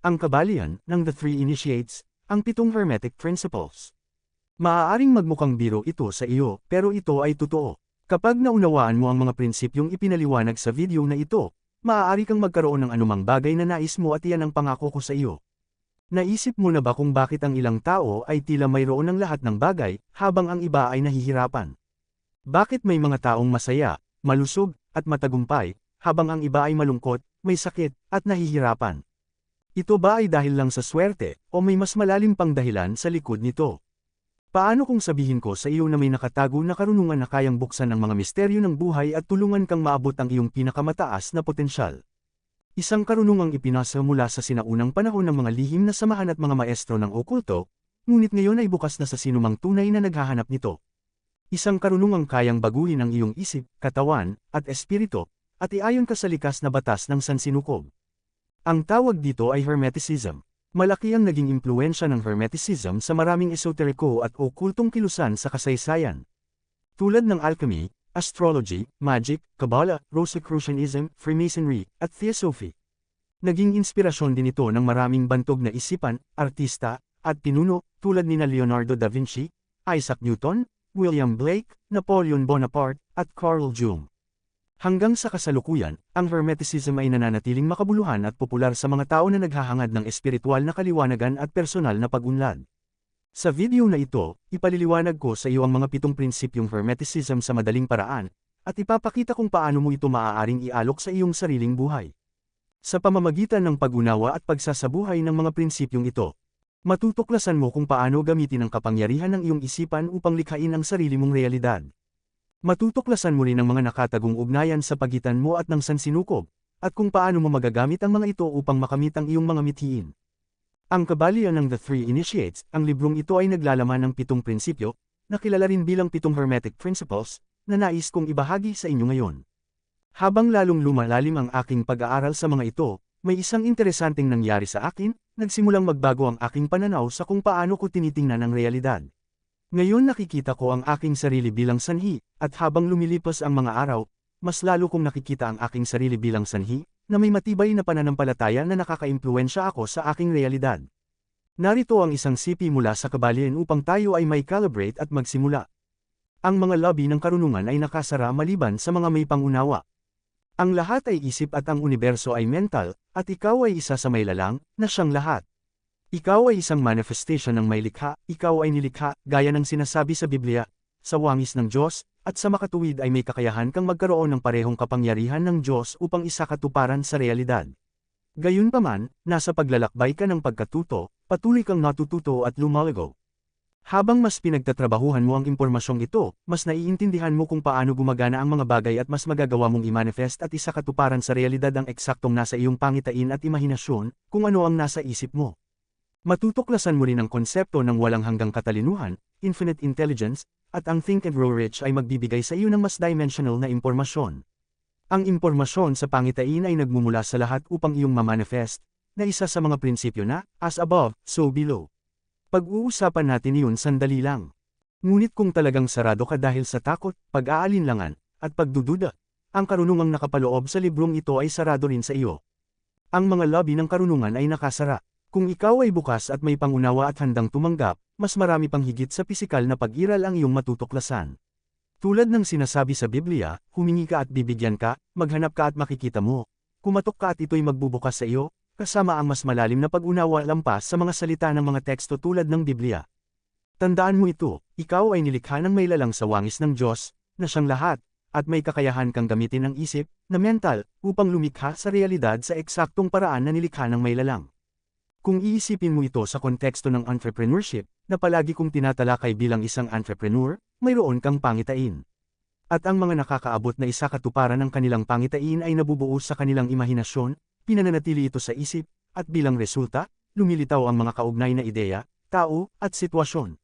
Ang kabalian ng The Three Initiates, ang 7 Hermetic Principles. Maaaring magmukhang biro ito sa iyo, pero ito ay totoo. Kapag naunawaan mo ang mga prinsipyong ipinaliwanag sa video na ito, maaari kang magkaroon ng anumang bagay na nais mo at iyan ang pangako ko sa iyo. Naisip mo na ba kung bakit ang ilang tao ay tila mayroon ng lahat ng bagay, habang ang iba ay nahihirapan? Bakit may mga taong masaya, malusog, at matagumpay, habang ang iba ay malungkot, may sakit, at nahihirapan? Ito ba ay dahil lang sa swerte, o may mas malalim pang dahilan sa likod nito? Paano kung sabihin ko sa iyo na may nakatago na karunungan na kayang buksan ang mga misteryo ng buhay at tulungan kang maabot ang iyong pinakamataas na potensyal? Isang karunungang ipinasa mula sa sinaunang panahon ng mga lihim na samahan at mga maestro ng okulto, ngunit ngayon ay bukas na sa sinumang tunay na naghahanap nito. Isang karunungang kayang baguhin ang iyong isip, katawan, at espiritu, at iayon ka sa likas na batas ng sansinukob. Ang tawag dito ay Hermeticism. Malaki ang naging impluensya ng Hermeticism sa maraming esoteriko at okultong kilusan sa kasaysayan. Tulad ng alchemy, astrology, magic, Kabbalah, Rosicrucianism, Freemasonry, at Theosophy. Naging inspirasyon din ito ng maraming bantog na isipan, artista, at pinuno, tulad nina Leonardo da Vinci, Isaac Newton, William Blake, Napoleon Bonaparte, at Carl Jung. Hanggang sa kasalukuyan, ang Hermeticism ay nananatiling makabuluhan at popular sa mga tao na naghahangad ng espiritual na kaliwanagan at personal na pag-unlad. Sa video na ito, ipaliliwanag ko sa iyo ang mga 7 prinsipyong Hermeticism sa madaling paraan, at ipapakita kung paano mo ito maaaring ialok sa iyong sariling buhay. Sa pamamagitan ng pag-unawa at pagsasabuhay ng mga prinsipyong ito, matutuklasan mo kung paano gamitin ang kapangyarihan ng iyong isipan upang likhain ang sarili mong realidad. Matutuklasan mo rin ang mga nakatagong ugnayan sa pagitan mo at ng sansinukob, at kung paano mo magagamit ang mga ito upang makamit ang iyong mga mithiin. Ang kabalian ng The Three Initiates, ang librong ito ay naglalaman ng 7 prinsipyo, na kilala rin bilang 7 Hermetic Principles, na nais kong ibahagi sa inyo ngayon. Habang lalong lumalalim ang aking pag-aaral sa mga ito, may isang interesanteng nangyari sa akin, nagsimulang magbago ang aking pananaw sa kung paano ko tinitingnan ang realidad. Ngayon nakikita ko ang aking sarili bilang sanhi, at habang lumilipas ang mga araw, mas lalo kong nakikita ang aking sarili bilang sanhi, na may matibay na pananampalataya na nakakaimpluwensya ako sa aking realidad. Narito ang isang sipi mula sa kabalian upang tayo ay may calibrate at magsimula. Ang mga lobby ng karunungan ay nakasara maliban sa mga may pangunawa. Ang lahat ay isip at ang universo ay mental, at ikaw ay isa sa may lalang, na siyang lahat. Ikaw ay isang manifestation ng may likha, ikaw ay nilikha, gaya ng sinasabi sa Biblia, sa wangis ng Diyos, at sa makatuwid ay may kakayahan kang magkaroon ng parehong kapangyarihan ng Diyos upang isakatuparan sa realidad. Gayunpaman, nasa paglalakbay ka ng pagkatuto, patuloy kang natututo at lumalago. Habang mas pinagtatrabahuhan mo ang impormasyong ito, mas naiintindihan mo kung paano gumagana ang mga bagay at mas magagawa mong i-manifest at isakatuparan sa realidad ang eksaktong nasa iyong pangitain at imahinasyon, kung ano ang nasa isip mo. Matutuklasan mo rin ang konsepto ng walang hanggang katalinuhan, infinite intelligence, at ang Think and Grow Rich ay magbibigay sa iyo ng mas dimensional na impormasyon. Ang impormasyon sa pangitain ay nagmumula sa lahat upang iyong ma-manifest, na isa sa mga prinsipyo na, as above, so below. Pag-uusapan natin iyon sandali lang. Ngunit kung talagang sarado ka dahil sa takot, pag-aalinlangan, at pagdududa, ang karunungang nakapaloob sa librong ito ay sarado rin sa iyo. Ang mga lobby ng karunungan ay nakasara. Kung ikaw ay bukas at may pangunawa at handang tumanggap, mas marami pang higit sa pisikal na pag-iral ang iyong matutuklasan. Tulad ng sinasabi sa Biblia, humingi ka at bibigyan ka, maghanap ka at makikita mo. Kumatok ka at ito'y magbubukas sa iyo, kasama ang mas malalim na pag-unawa lampas sa mga salita ng mga teksto tulad ng Biblia. Tandaan mo ito, ikaw ay nilikha ng may lalang sa wangis ng Diyos, na siyang lahat, at may kakayahan kang gamitin ng isip, na mental, upang lumikha sa realidad sa eksaktong paraan na nilikha ng may lalang. Kung iisipin mo ito sa konteksto ng entrepreneurship, na palagi kong tinatalakay bilang isang entrepreneur, mayroon kang pangitain. At ang mga nakakaabot na isakatuparan ng kanilang pangitain ay nabubuo sa kanilang imahinasyon, pinananatili ito sa isip, at bilang resulta, lumilitaw ang mga kaugnay na ideya, tao, at sitwasyon.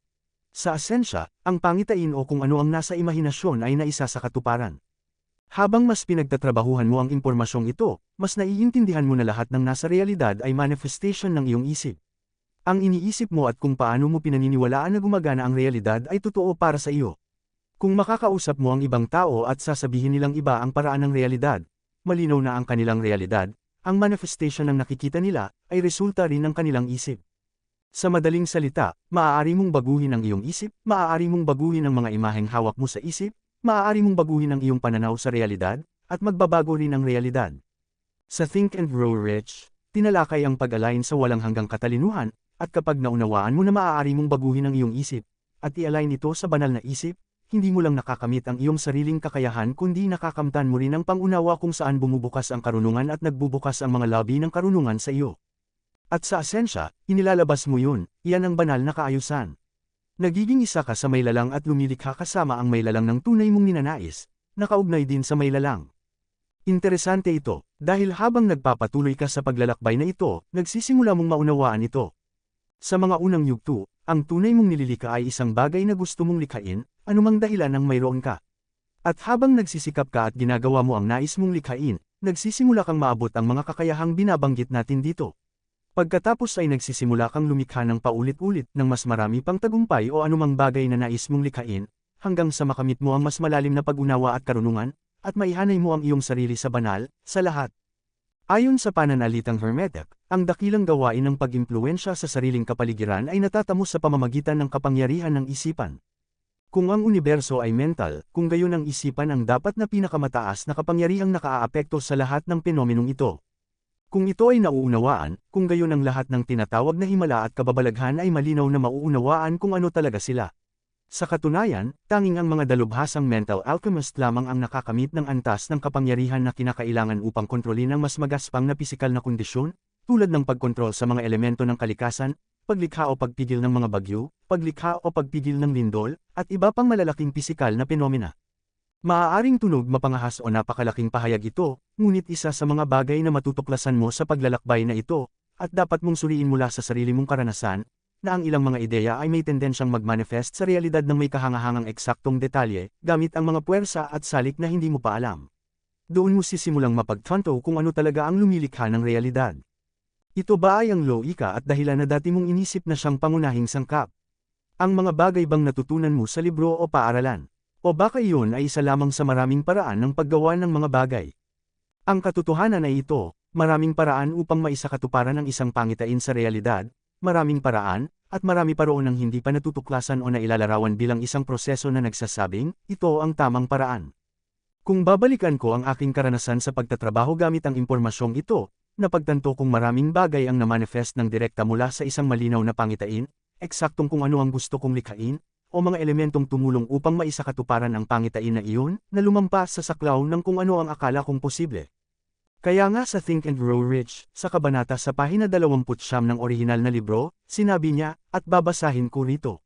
Sa asensya, ang pangitain o kung ano ang nasa imahinasyon ay naisa sa katuparan. Habang mas pinagtatrabahuhan mo ang impormasyong ito, mas naiintindihan mo na lahat ng nasa realidad ay manifestation ng iyong isip. Ang iniisip mo at kung paano mo pinaniniwalaan na gumagana ang realidad ay totoo para sa iyo. Kung makakausap mo ang ibang tao at sasabihin nilang iba ang paraan ng realidad, malinaw na ang kanilang realidad, ang manifestation ng nakikita nila, ay resulta rin ng kanilang isip. Sa madaling salita, maaari mong baguhin ang iyong isip, maaari mong baguhin ang mga imaheng hawak mo sa isip, maaari mong baguhin ang iyong pananaw sa realidad, at magbabago rin ang realidad. Sa Think and Grow Rich, tinalakay ang pag-align sa walang hanggang katalinuhan, at kapag naunawaan mo na maaari mong baguhin ang iyong isip, at i-align ito sa banal na isip, hindi mo lang nakakamit ang iyong sariling kakayahan kundi nakakamtan mo rin ang pangunawa kung saan bumubukas ang karunungan at nagbubukas ang mga labi ng karunungan sa iyo. At sa asensya, inilalabas mo yun, iyan ang banal na kaayusan. Nagiging isa ka sa may lalang at lumilikha kasama ang may lalang ng tunay mong ninanais, nakaugnay din sa may lalang. Interesante ito, dahil habang nagpapatuloy ka sa paglalakbay na ito, nagsisimula mong maunawaan ito. Sa mga unang yugto, ang tunay mong nililika ay isang bagay na gusto mong likhain, anumang dahilan ang mayroon ka. At habang nagsisikap ka at ginagawa mo ang nais mong likhain, nagsisimula kang maabot ang mga kakayahang binabanggit natin dito. Pagkatapos ay nagsisimula kang lumikha ng paulit-ulit ng mas marami pang tagumpay o anumang bagay na nais mong likhain, hanggang sa makamit mo ang mas malalim na pag-unawa at karunungan, at maihanay mo ang iyong sarili sa banal, sa lahat. Ayon sa pananalitang Hermetic, ang dakilang gawain ng pag-impluwensya sa sariling kapaligiran ay natatamo sa pamamagitan ng kapangyarihan ng isipan. Kung ang universo ay mental, kung gayon ang isipan ang dapat na pinakamataas na kapangyarihang nakaaapekto sa lahat ng fenomenong ito. Kung ito ay nauunawaan, kung gayon ang lahat ng tinatawag na himala at kababalaghan ay malinaw na mauunawaan kung ano talaga sila. Sa katunayan, tanging ang mga dalubhasang mental alchemist lamang ang nakakamit ng antas ng kapangyarihan na kinakailangan upang kontrolin ang mas magaspang na pisikal na kondisyon, tulad ng pagkontrol sa mga elemento ng kalikasan, paglikha o pagpigil ng mga bagyo, paglikha o pagpigil ng lindol, at iba pang malalaking pisikal na penomena. Maaaring tunog mapangahas o napakalaking pahayag ito, ngunit isa sa mga bagay na matutuklasan mo sa paglalakbay na ito, at dapat mong suriin mula sa sarili mong karanasan, na ang ilang mga ideya ay may tendensyang mag-manifest sa realidad ng may kahangahangang eksaktong detalye, gamit ang mga puwersa at salik na hindi mo pa alam. Doon mo sisimulang mapagtanto kung ano talaga ang lumilikha ng realidad. Ito ba ay ang loika at dahilan na dati mong inisip na siyang pangunahing sangkap? Ang mga bagay bang natutunan mo sa libro o paaralan? O baka iyon ay isa lamang sa maraming paraan ng paggawa ng mga bagay? Ang katotohanan ay ito, maraming paraan upang maisakatuparan ang isang pangitain sa realidad, maraming paraan, at marami pa roon ang hindi pa natutuklasan o nailalarawan bilang isang proseso na nagsasabing, ito ang tamang paraan. Kung babalikan ko ang aking karanasan sa pagtatrabaho gamit ang impormasyong ito, napagtanto kong maraming bagay ang namanifest ng direkta mula sa isang malinaw na pangitain, eksaktong kung ano ang gusto kong likhain, o mga elementong tumulong upang maisakatuparan ang pangitain na iyon, na lumampas sa saklaw ng kung ano ang akala kong posible. Kaya nga sa Think and Grow Rich, sa kabanata sa pahina 29 ng orihinal na libro, sinabi niya, at babasahin ko rito.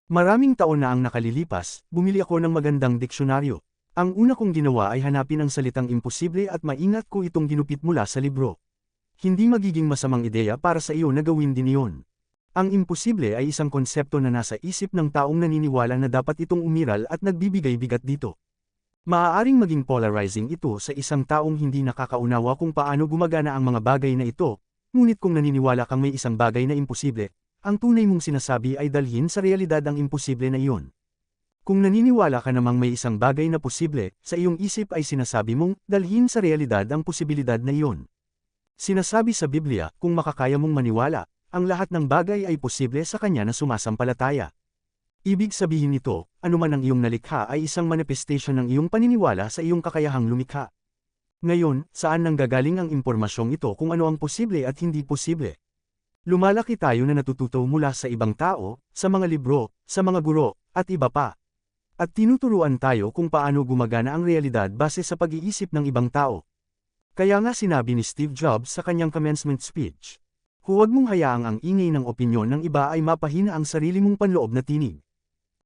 Maraming taon na ang nakalilipas, bumili ako ng magandang diksyonaryo. Ang una kong ginawa ay hanapin ang salitang imposible at maingat ko itong ginupit mula sa libro. Hindi magiging masamang ideya para sa iyo na gawin din iyon. Ang imposible ay isang konsepto na nasa isip ng taong naniniwala na dapat itong umiral at nagbibigay bigat dito. Maaaring maging polarizing ito sa isang taong hindi nakakaunawa kung paano gumagana ang mga bagay na ito, ngunit kung naniniwala kang may isang bagay na imposible, ang tunay mong sinasabi ay dalhin sa realidad ang imposible na iyon. Kung naniniwala ka namang may isang bagay na posible, sa iyong isip ay sinasabi mong dalhin sa realidad ang posibilidad na iyon. Sinasabi sa Biblia, kung makakaya mong maniwala, ang lahat ng bagay ay posible sa kanya na sumasampalataya. Ibig sabihin nito, anuman ang iyong nalikha ay isang manifestation ng iyong paniniwala sa iyong kakayahang lumikha. Ngayon, saan nanggagaling ang impormasyong ito kung ano ang posible at hindi posible? Lumalaki tayo na natututo mula sa ibang tao, sa mga libro, sa mga guro, at iba pa. At tinuturuan tayo kung paano gumagana ang realidad base sa pag-iisip ng ibang tao. Kaya nga sinabi ni Steve Jobs sa kanyang commencement speech, huwag mong hayaang ang ingay ng opinyon ng iba ay mapahina ang sarili mong panloob na tinig.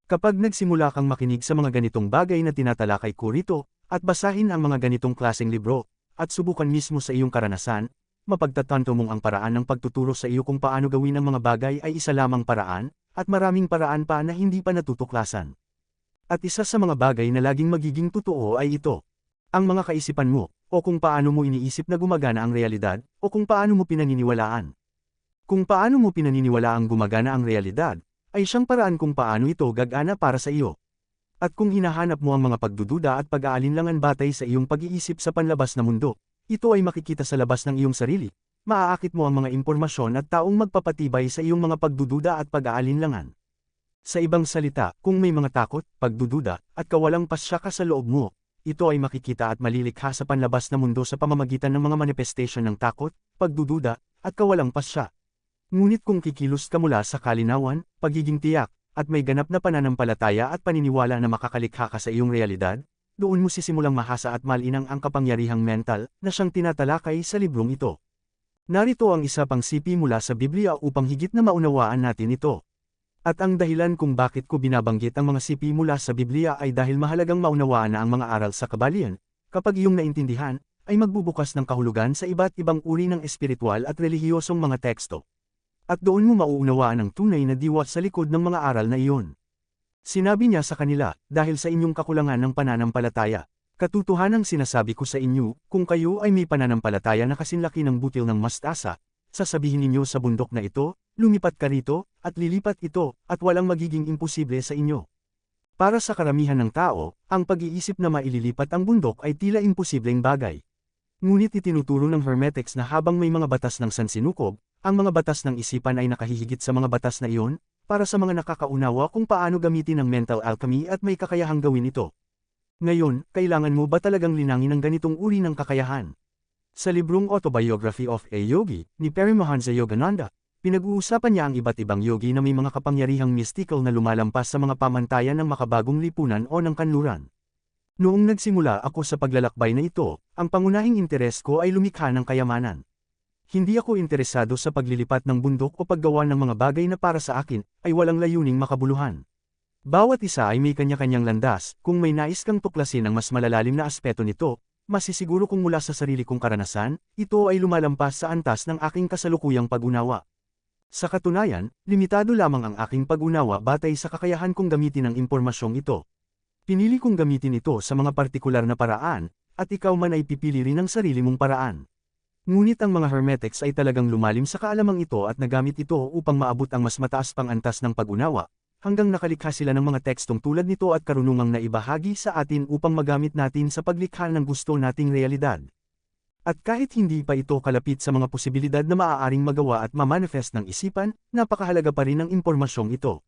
Kapag nagsimula kang makinig sa mga ganitong bagay na tinatalakay ko rito, at basahin ang mga ganitong klaseng libro, at subukan mismo sa iyong karanasan, mapagtatanto mong ang paraan ng pagtuturo sa iyo kung paano gawin ang mga bagay ay isa lamang paraan, at maraming paraan pa na hindi pa natutuklasan. At isa sa mga bagay na laging magiging totoo ay ito. Ang mga kaisipan mo, o kung paano mo iniisip na gumagana ang realidad, o kung paano mo pinaniniwalaan. Kung paano mo pinaniniwalaang gumagana ang realidad, ay siyang paraan kung paano ito gagana para sa iyo. At kung hinahanap mo ang mga pagdududa at pag-aalinlangan batay sa iyong pag-iisip sa panlabas na mundo, ito ay makikita sa labas ng iyong sarili, maaakit mo ang mga impormasyon at taong magpapatibay sa iyong mga pagdududa at pag-aalinlangan. Sa ibang salita, kung may mga takot, pagdududa, at kawalang pasya ka sa loob mo, ito ay makikita at malilikha sa panlabas na mundo sa pamamagitan ng mga manifestation ng takot, pagdududa, at kawalang pasya. Ngunit kung kikilos ka mula sa kalinawan, pagiging tiyak, at may ganap na pananampalataya at paniniwala na makakalikha ka sa iyong realidad, doon mo sisimulang mahasa at malinang ang kapangyarihang mental na siyang tinatalakay sa librong ito. Narito ang isa pang sipi mula sa Biblia upang higit na maunawaan natin ito. At ang dahilan kung bakit ko binabanggit ang mga sipi mula sa Biblia ay dahil mahalagang maunawaan na ang mga aral sa kabalian, kapag iyong naintindihan, ay magbubukas ng kahulugan sa iba't ibang uri ng espiritual at relihiyosong mga teksto. At doon mo mauunawaan ang tunay na diwa sa likod ng mga aral na iyon. Sinabi niya sa kanila, dahil sa inyong kakulangan ng pananampalataya, katotohanang sinasabi ko sa inyo, kung kayo ay may pananampalataya na kasinlaki ng butil ng mastasa, sasabihin ninyo sa bundok na ito, lumipat ka rito, at lilipat ito, at walang magiging imposible sa inyo. Para sa karamihan ng tao, ang pag-iisip na maililipat ang bundok ay tila imposibleng bagay. Ngunit itinuturo ng Hermetics na habang may mga batas ng sansinukob, ang mga batas ng isipan ay nakahihigit sa mga batas na iyon, para sa mga nakakaunawa kung paano gamitin ang mental alchemy at may kakayahang gawin ito. Ngayon, kailangan mo ba talagang linangin ang ganitong uri ng kakayahan? Sa librong Autobiography of a Yogi, ni Paramahansa Yogananda, pinag-uusapan niya ang iba't ibang yogi na may mga kapangyarihang mystical na lumalampas sa mga pamantayan ng makabagong lipunan o ng kanluran. Noong nagsimula ako sa paglalakbay na ito, ang pangunahing interes ko ay lumikha ng kayamanan. Hindi ako interesado sa paglilipat ng bundok o paggawa ng mga bagay na para sa akin ay walang layuning makabuluhan. Bawat isa ay may kanya-kanyang landas. Kung may nais kang tuklasin ang mas malalalim na aspeto nito, masisiguro kong mula sa sarili kong karanasan, ito ay lumalampas sa antas ng aking kasalukuyang pag-unawa. Sa katunayan, limitado lamang ang aking pag-unawa batay sa kakayahan kong gamitin ang impormasyong ito. Pinili kong gamitin ito sa mga partikular na paraan, at ikaw man ay pipili rin ng sarili mong paraan. Ngunit ang mga Hermetics ay talagang lumalim sa kaalamang ito at nagamit ito upang maabot ang mas mataas pang antas ng pag-unawa, hanggang nakalikha sila ng mga tekstong tulad nito at karunungang naibahagi sa atin upang magamit natin sa paglikha ng gusto nating realidad. At kahit hindi pa ito kalapit sa mga posibilidad na maaaring magawa at mamanifest ng isipan, napakahalaga pa rin ang impormasyong ito.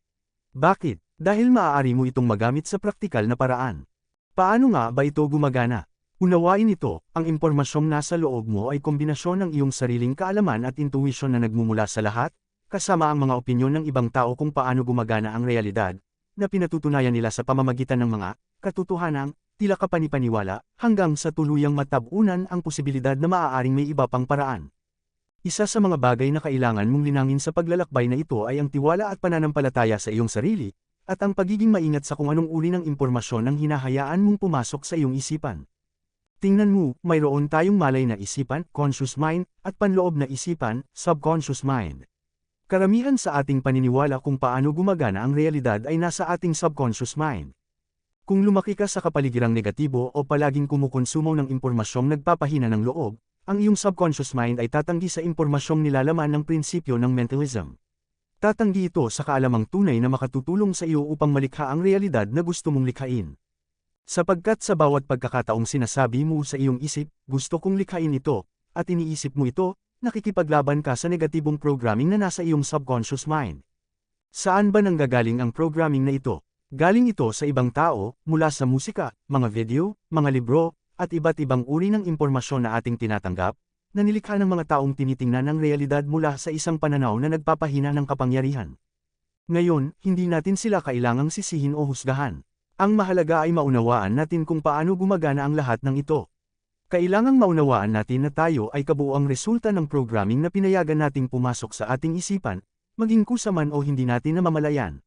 Bakit? Dahil maaari mo itong magamit sa praktikal na paraan. Paano nga ba ito gumagana? Unawain ito, ang impormasyong nasa loob mo ay kombinasyon ng iyong sariling kaalaman at intuition na nagmumula sa lahat, kasama ang mga opinyon ng ibang tao kung paano gumagana ang realidad, na pinatutunayan nila sa pamamagitan ng mga katotohanang, tila kapanipaniwala, hanggang sa tuluyang matabunan ang posibilidad na maaaring may iba pang paraan. Isa sa mga bagay na kailangan mong linangin sa paglalakbay na ito ay ang tiwala at pananampalataya sa iyong sarili, at ang pagiging maingat sa kung anong uri ng impormasyon ang hinahayaan mong pumasok sa iyong isipan. Tingnan mo, mayroon tayong malay na isipan, conscious mind, at panloob na isipan, subconscious mind. Karamihan sa ating paniniwala kung paano gumagana ang realidad ay nasa ating subconscious mind. Kung lumaki ka sa kapaligirang negatibo o palaging kumukonsumo ng impormasyong nagpapahina ng loob, ang iyong subconscious mind ay tatanggi sa impormasyong nilalaman ng prinsipyo ng mentalism. Tatanggi ito sa kaalamang tunay na makatutulong sa iyo upang malikha ang realidad na gusto mong likhain. Sapagkat sa bawat pagkakataong sinasabi mo sa iyong isip, gusto kong likhain ito, at iniisip mo ito, nakikipaglaban ka sa negatibong programming na nasa iyong subconscious mind. Saan ba nanggagaling ang programming na ito? Galing ito sa ibang tao, mula sa musika, mga video, mga libro, at iba't ibang uri ng impormasyon na ating tinatanggap, na nilikha ng mga taong tinitingnan ang realidad mula sa isang pananaw na nagpapahina ng kapangyarihan. Ngayon, hindi natin sila kailangang sisihin o husgahan. Ang mahalaga ay maunawaan natin kung paano gumagana ang lahat ng ito. Kailangang maunawaan natin na tayo ay kabuuang resulta ng programming na pinayagan nating pumasok sa ating isipan, maging kusaman o hindi natin namamalayan.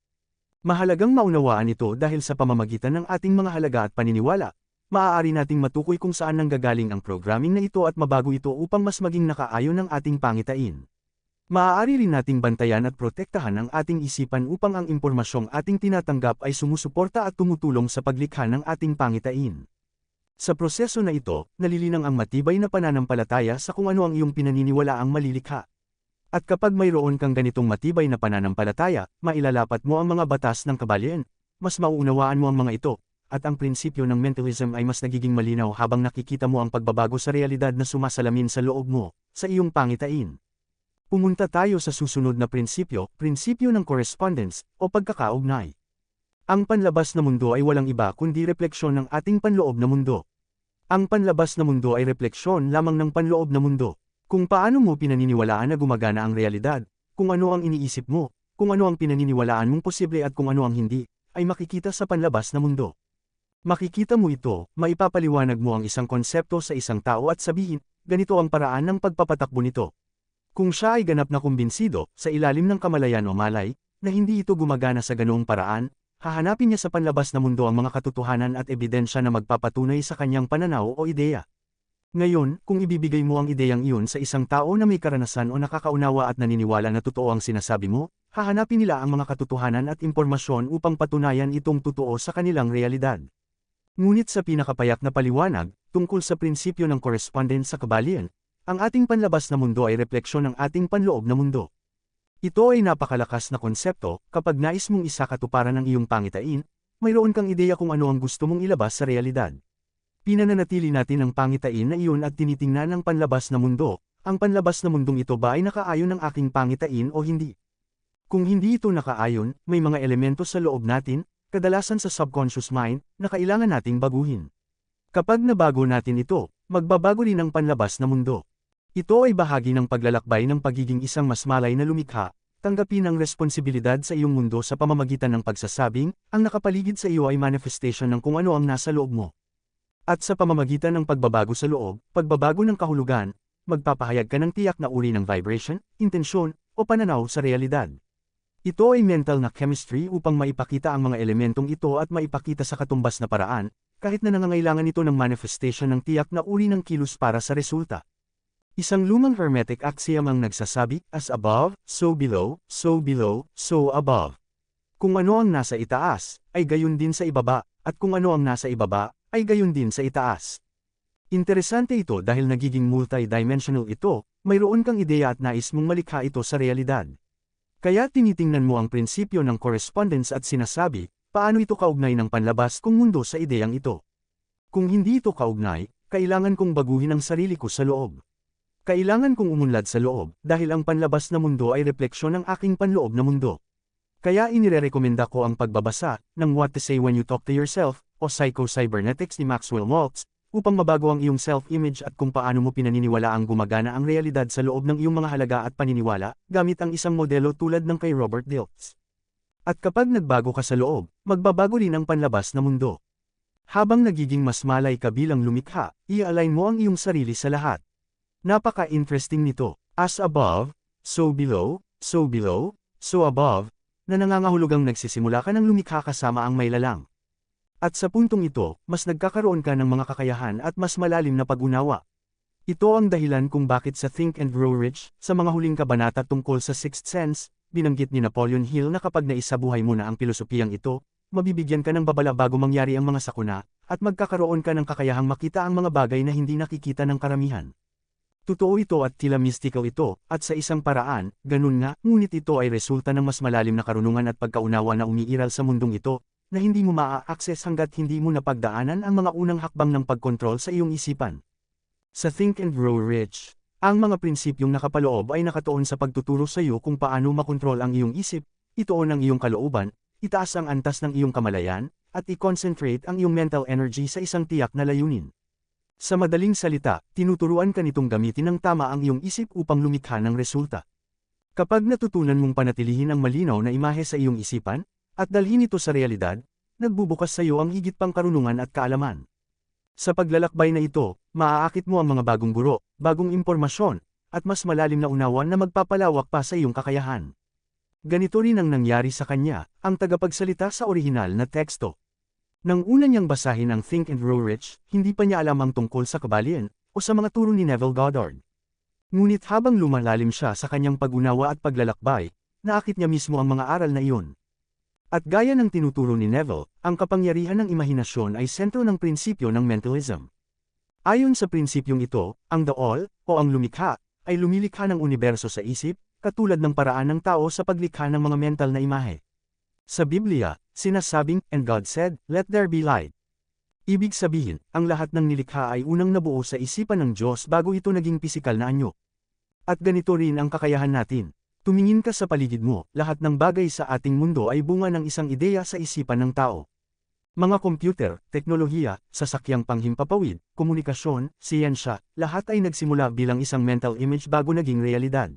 Mahalagang maunawaan ito dahil sa pamamagitan ng ating mga halaga at paniniwala, maaari nating matukoy kung saan nanggagaling ang programming na ito at mabago ito upang mas maging nakaayon ng ating pangitain. Maaari rin nating bantayan at protektahan ang ating isipan upang ang impormasyong ating tinatanggap ay sumusuporta at tumutulong sa paglikha ng ating pangitain. Sa proseso na ito, nalilinang ang matibay na pananampalataya sa kung ano ang iyong pinaniniwalaang malilikha. At kapag mayroon kang ganitong matibay na pananampalataya, mailalapat mo ang mga batas ng kabalyen, mas mauunawaan mo ang mga ito, at ang prinsipyo ng mentalism ay mas nagiging malinaw habang nakikita mo ang pagbabago sa realidad na sumasalamin sa loob mo, sa iyong pangitain. Pumunta tayo sa susunod na prinsipyo ng correspondence, o pagkakaugnay. Ang panlabas na mundo ay walang iba kundi refleksyon ng ating panloob na mundo. Ang panlabas na mundo ay refleksyon lamang ng panloob na mundo. Kung paano mo pinaniniwalaan na gumagana ang realidad, kung ano ang iniisip mo, kung ano ang pinaniniwalaan mong posible at kung ano ang hindi, ay makikita sa panlabas na mundo. Makikita mo ito, maipapaliwanag mo ang isang konsepto sa isang tao at sabihin, ganito ang paraan ng pagpapatakbo nito. Kung siya ay ganap na kumbinsido, sa ilalim ng kamalayan o malay, na hindi ito gumagana sa ganoong paraan, hahanapin niya sa panlabas na mundo ang mga katotohanan at ebidensya na magpapatunay sa kanyang pananaw o ideya. Ngayon, kung ibibigay mo ang ideyang iyon sa isang tao na may karanasan o nakakaunawa at naniniwala na totoo ang sinasabi mo, hahanapin nila ang mga katotohanan at impormasyon upang patunayan itong totoo sa kanilang realidad. Ngunit sa pinakapayak na paliwanag, tungkol sa prinsipyo ng correspondence sa kabalian, ang ating panlabas na mundo ay refleksyon ng ating panloob na mundo. Ito ay napakalakas na konsepto, kapag nais mong isakatuparan ang iyong pangitain, mayroon kang ideya kung ano ang gusto mong ilabas sa realidad. Pinananatili natin ang pangitain na iyon at tinitingnan ang panlabas na mundo, ang panlabas na mundong ito ba ay nakaayon ng aking pangitain o hindi? Kung hindi ito nakaayon, may mga elemento sa loob natin, kadalasan sa subconscious mind, na kailangan nating baguhin. Kapag nabago natin ito, magbabago rin ang panlabas na mundo. Ito ay bahagi ng paglalakbay ng pagiging isang mas malay na lumikha, tanggapin ang responsibilidad sa iyong mundo sa pamamagitan ng pagsasabing, ang nakapaligid sa iyo ay manifestation ng kung ano ang nasa loob mo. At sa pamamagitan ng pagbabago sa loob, pagbabago ng kahulugan, magpapahayag ka ng tiyak na uri ng vibration, intensyon, o pananaw sa realidad. Ito ay mental na chemistry upang maipakita ang mga elementong ito at maipakita sa katumbas na paraan, kahit na nangangailangan ito ng manifestation ng tiyak na uri ng kilos para sa resulta. Isang lumang hermetic axiom ang nagsasabi, as above, so below, so below, so above. Kung ano ang nasa itaas, ay gayon din sa ibaba, at kung ano ang nasa ibaba, ay gayon din sa itaas. Interesante ito dahil nagiging multi-dimensional ito, mayroon kang ideya at nais mong malikha ito sa realidad. Kaya tinitingnan mo ang prinsipyo ng correspondence at sinasabi, paano ito kaugnay ng panlabas kong mundo sa ideyang ito? Kung hindi ito kaugnay, kailangan kong baguhin ang sarili ko sa loob. Kailangan kong umunlad sa loob, dahil ang panlabas na mundo ay refleksyon ng aking panloob na mundo. Kaya inirerekomenda ko ang pagbabasa ng What to Say When You Talk to Yourself, o Psycho-Cybernetics ni Maxwell Maltz, upang mabago ang iyong self-image at kung paano mo pinaniniwala ang gumagana ang realidad sa loob ng iyong mga halaga at paniniwala, gamit ang isang modelo tulad ng kay Robert Dilts. At kapag nagbago ka sa loob, magbabago rin ang panlabas na mundo. Habang nagiging mas malay ka bilang lumikha, i-align mo ang iyong sarili sa lahat. Napaka-interesting nito, as above, so below, so below, so above, na nangangahulugang nagsisimula ka ng lumikha kasama ang may lalang. At sa puntong ito, mas nagkakaroon ka ng mga kakayahan at mas malalim na pag-unawa. Ito ang dahilan kung bakit sa Think and Grow Rich, sa mga huling kabanata tungkol sa Sixth Sense, binanggit ni Napoleon Hill na kapag naisabuhay mo na ang pilosopiyang ito, mabibigyan ka ng babala bago mangyari ang mga sakuna, at magkakaroon ka ng kakayahang makita ang mga bagay na hindi nakikita ng karamihan. Totoo ito at tila mystical ito, at sa isang paraan, ganun nga, ngunit ito ay resulta ng mas malalim na karunungan at pagkaunawa na umiiral sa mundong ito, na hindi mo maa-access hanggat hindi mo napagdaanan ang mga unang hakbang ng pagkontrol sa iyong isipan. Sa Think and Grow Rich, ang mga prinsipyong nakapaloob ay nakatuon sa pagtuturo sa iyo kung paano makontrol ang iyong isip, ituon ang iyong kalooban, itaas ang antas ng iyong kamalayan, at i-concentrate ang iyong mental energy sa isang tiyak na layunin. Sa madaling salita, tinuturuan ka nitong gamitin ng tama ang iyong isip upang lumikha ng resulta. Kapag natutunan mong panatilihin ang malinaw na imahe sa iyong isipan, at dalhin ito sa realidad, nagbubukas sa iyo ang higit pang karunungan at kaalaman. Sa paglalakbay na ito, maaakit mo ang mga bagong guro, bagong impormasyon, at mas malalim na unawan na magpapalawak pa sa iyong kakayahan. Ganito rin ang nangyari sa kanya, ang tagapagsalita sa orihinal na teksto. Nang una niyang basahin ang Think and Grow Rich, hindi pa niya alam ang tungkol sa kabalian, o sa mga turo ni Neville Goddard. Ngunit habang lumalalim siya sa kanyang pag-unawa at paglalakbay, naakit niya mismo ang mga aral na iyon. At gaya ng tinuturo ni Neville, ang kapangyarihan ng imahinasyon ay sentro ng prinsipyo ng mentalism. Ayon sa prinsipyong ito, ang the all, o ang lumikha, ay lumilikha ng universo sa isip, katulad ng paraan ng tao sa paglikha ng mga mental na imahe. Sa Biblia, sinasabing, and God said, let there be light, Ibig sabihin, ang lahat ng nilikha ay unang nabuo sa isipan ng Diyos bago ito naging pisikal na anyo. At ganito rin ang kakayahan natin. Tumingin ka sa paligid mo, lahat ng bagay sa ating mundo ay bunga ng isang ideya sa isipan ng tao. Mga kompyuter, teknolohiya, sasakyang panghimpapawid, komunikasyon, siyensya, lahat ay nagsimula bilang isang mental image bago naging realidad.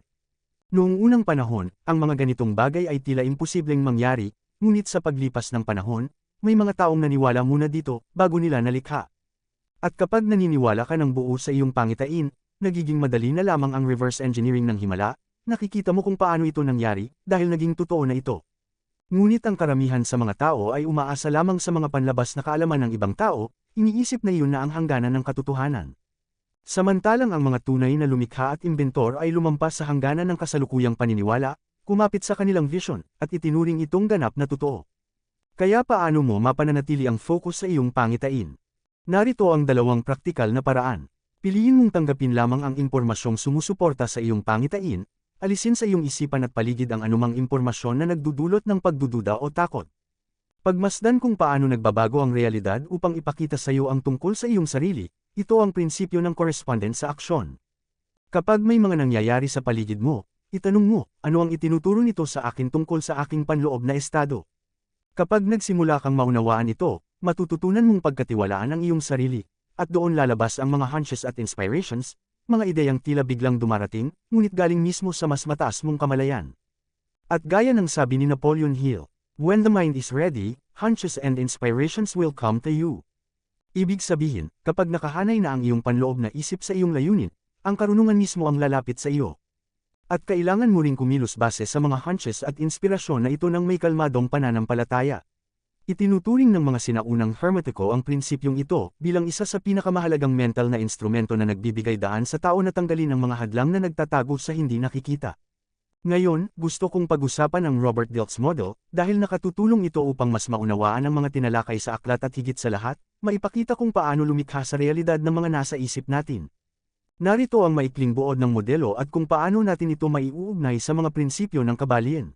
Noong unang panahon, ang mga ganitong bagay ay tila imposibleng mangyari, ngunit sa paglipas ng panahon, may mga taong naniwala muna dito, bago nila nalikha. At kapag naniniwala ka ng buo sa iyong pangitain, nagiging madali na lamang ang reverse engineering ng himala, nakikita mo kung paano ito nangyari, dahil naging totoo na ito. Ngunit ang karamihan sa mga tao ay umaasa lamang sa mga panlabas na kaalaman ng ibang tao, iniisip na iyon na ang hangganan ng katotohanan. Samantalang ang mga tunay na lumikha at imbentor ay lumampas sa hangganan ng kasalukuyang paniniwala, kumapit sa kanilang vision, at itinuring itong ganap na totoo. Kaya paano mo mapananatili ang focus sa iyong pangitain? Narito ang dalawang praktikal na paraan. Piliin mong tanggapin lamang ang impormasyong sumusuporta sa iyong pangitain, alisin sa iyong isipan at paligid ang anumang impormasyon na nagdudulot ng pagdududa o takot. Pagmasdan kung paano nagbabago ang realidad upang ipakita sa iyo ang tungkol sa iyong sarili, ito ang prinsipyo ng correspondence sa aksyon. Kapag may mga nangyayari sa paligid mo, itanong mo, ano ang itinuturo nito sa akin tungkol sa aking panloob na estado? Kapag nagsimula kang maunawaan ito, matututunan mong pagkatiwalaan ang iyong sarili, at doon lalabas ang mga hunches at inspirations, mga ideyang tila biglang dumarating, ngunit galing mismo sa mas mataas mong kamalayan. At gaya ng sabi ni Napoleon Hill, when the mind is ready, hunches and inspirations will come to you. Ibig sabihin, kapag nakahanay na ang iyong panloob na isip sa iyong layunin, ang karunungan mismo ang lalapit sa iyo. At kailangan mo ring kumilos base sa mga hunches at inspirasyon na ito ng may kalmadong pananampalataya. Itinuturing ng mga sinaunang Hermetiko ang prinsipyong ito bilang isa sa pinakamahalagang mental na instrumento na nagbibigay daan sa tao na tanggalin ang mga hadlang na nagtatago sa hindi nakikita. Ngayon, gusto kong pag-usapan ang Robert Dilts Model dahil nakatutulong ito upang mas maunawaan ang mga tinalakay sa aklat at higit sa lahat, maipakita kung paano lumikha sa realidad ng mga nasa isip natin. Narito ang maikling buod ng modelo at kung paano natin ito maiuugnay sa mga prinsipyo ng kabalien.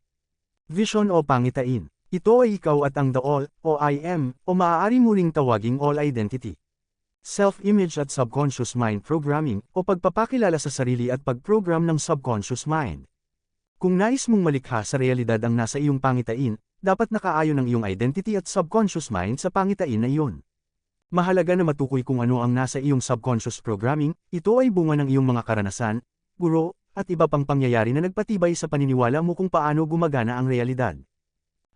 Vision o pangitain. Ito ay ikaw at ang the all, o I am, o maaari mo ring tawaging all identity. Self-image at subconscious mind programming, o pagpapakilala sa sarili at pagprogram ng subconscious mind. Kung nais mong malikha sa realidad ang nasa iyong pangitain, dapat nakaayon ang iyong identity at subconscious mind sa pangitain na iyon. Mahalaga na matukoy kung ano ang nasa iyong subconscious programming, ito ay bunga ng iyong mga karanasan, guro, at iba pang pangyayari na nagpatibay sa paniniwala mo kung paano gumagana ang realidad.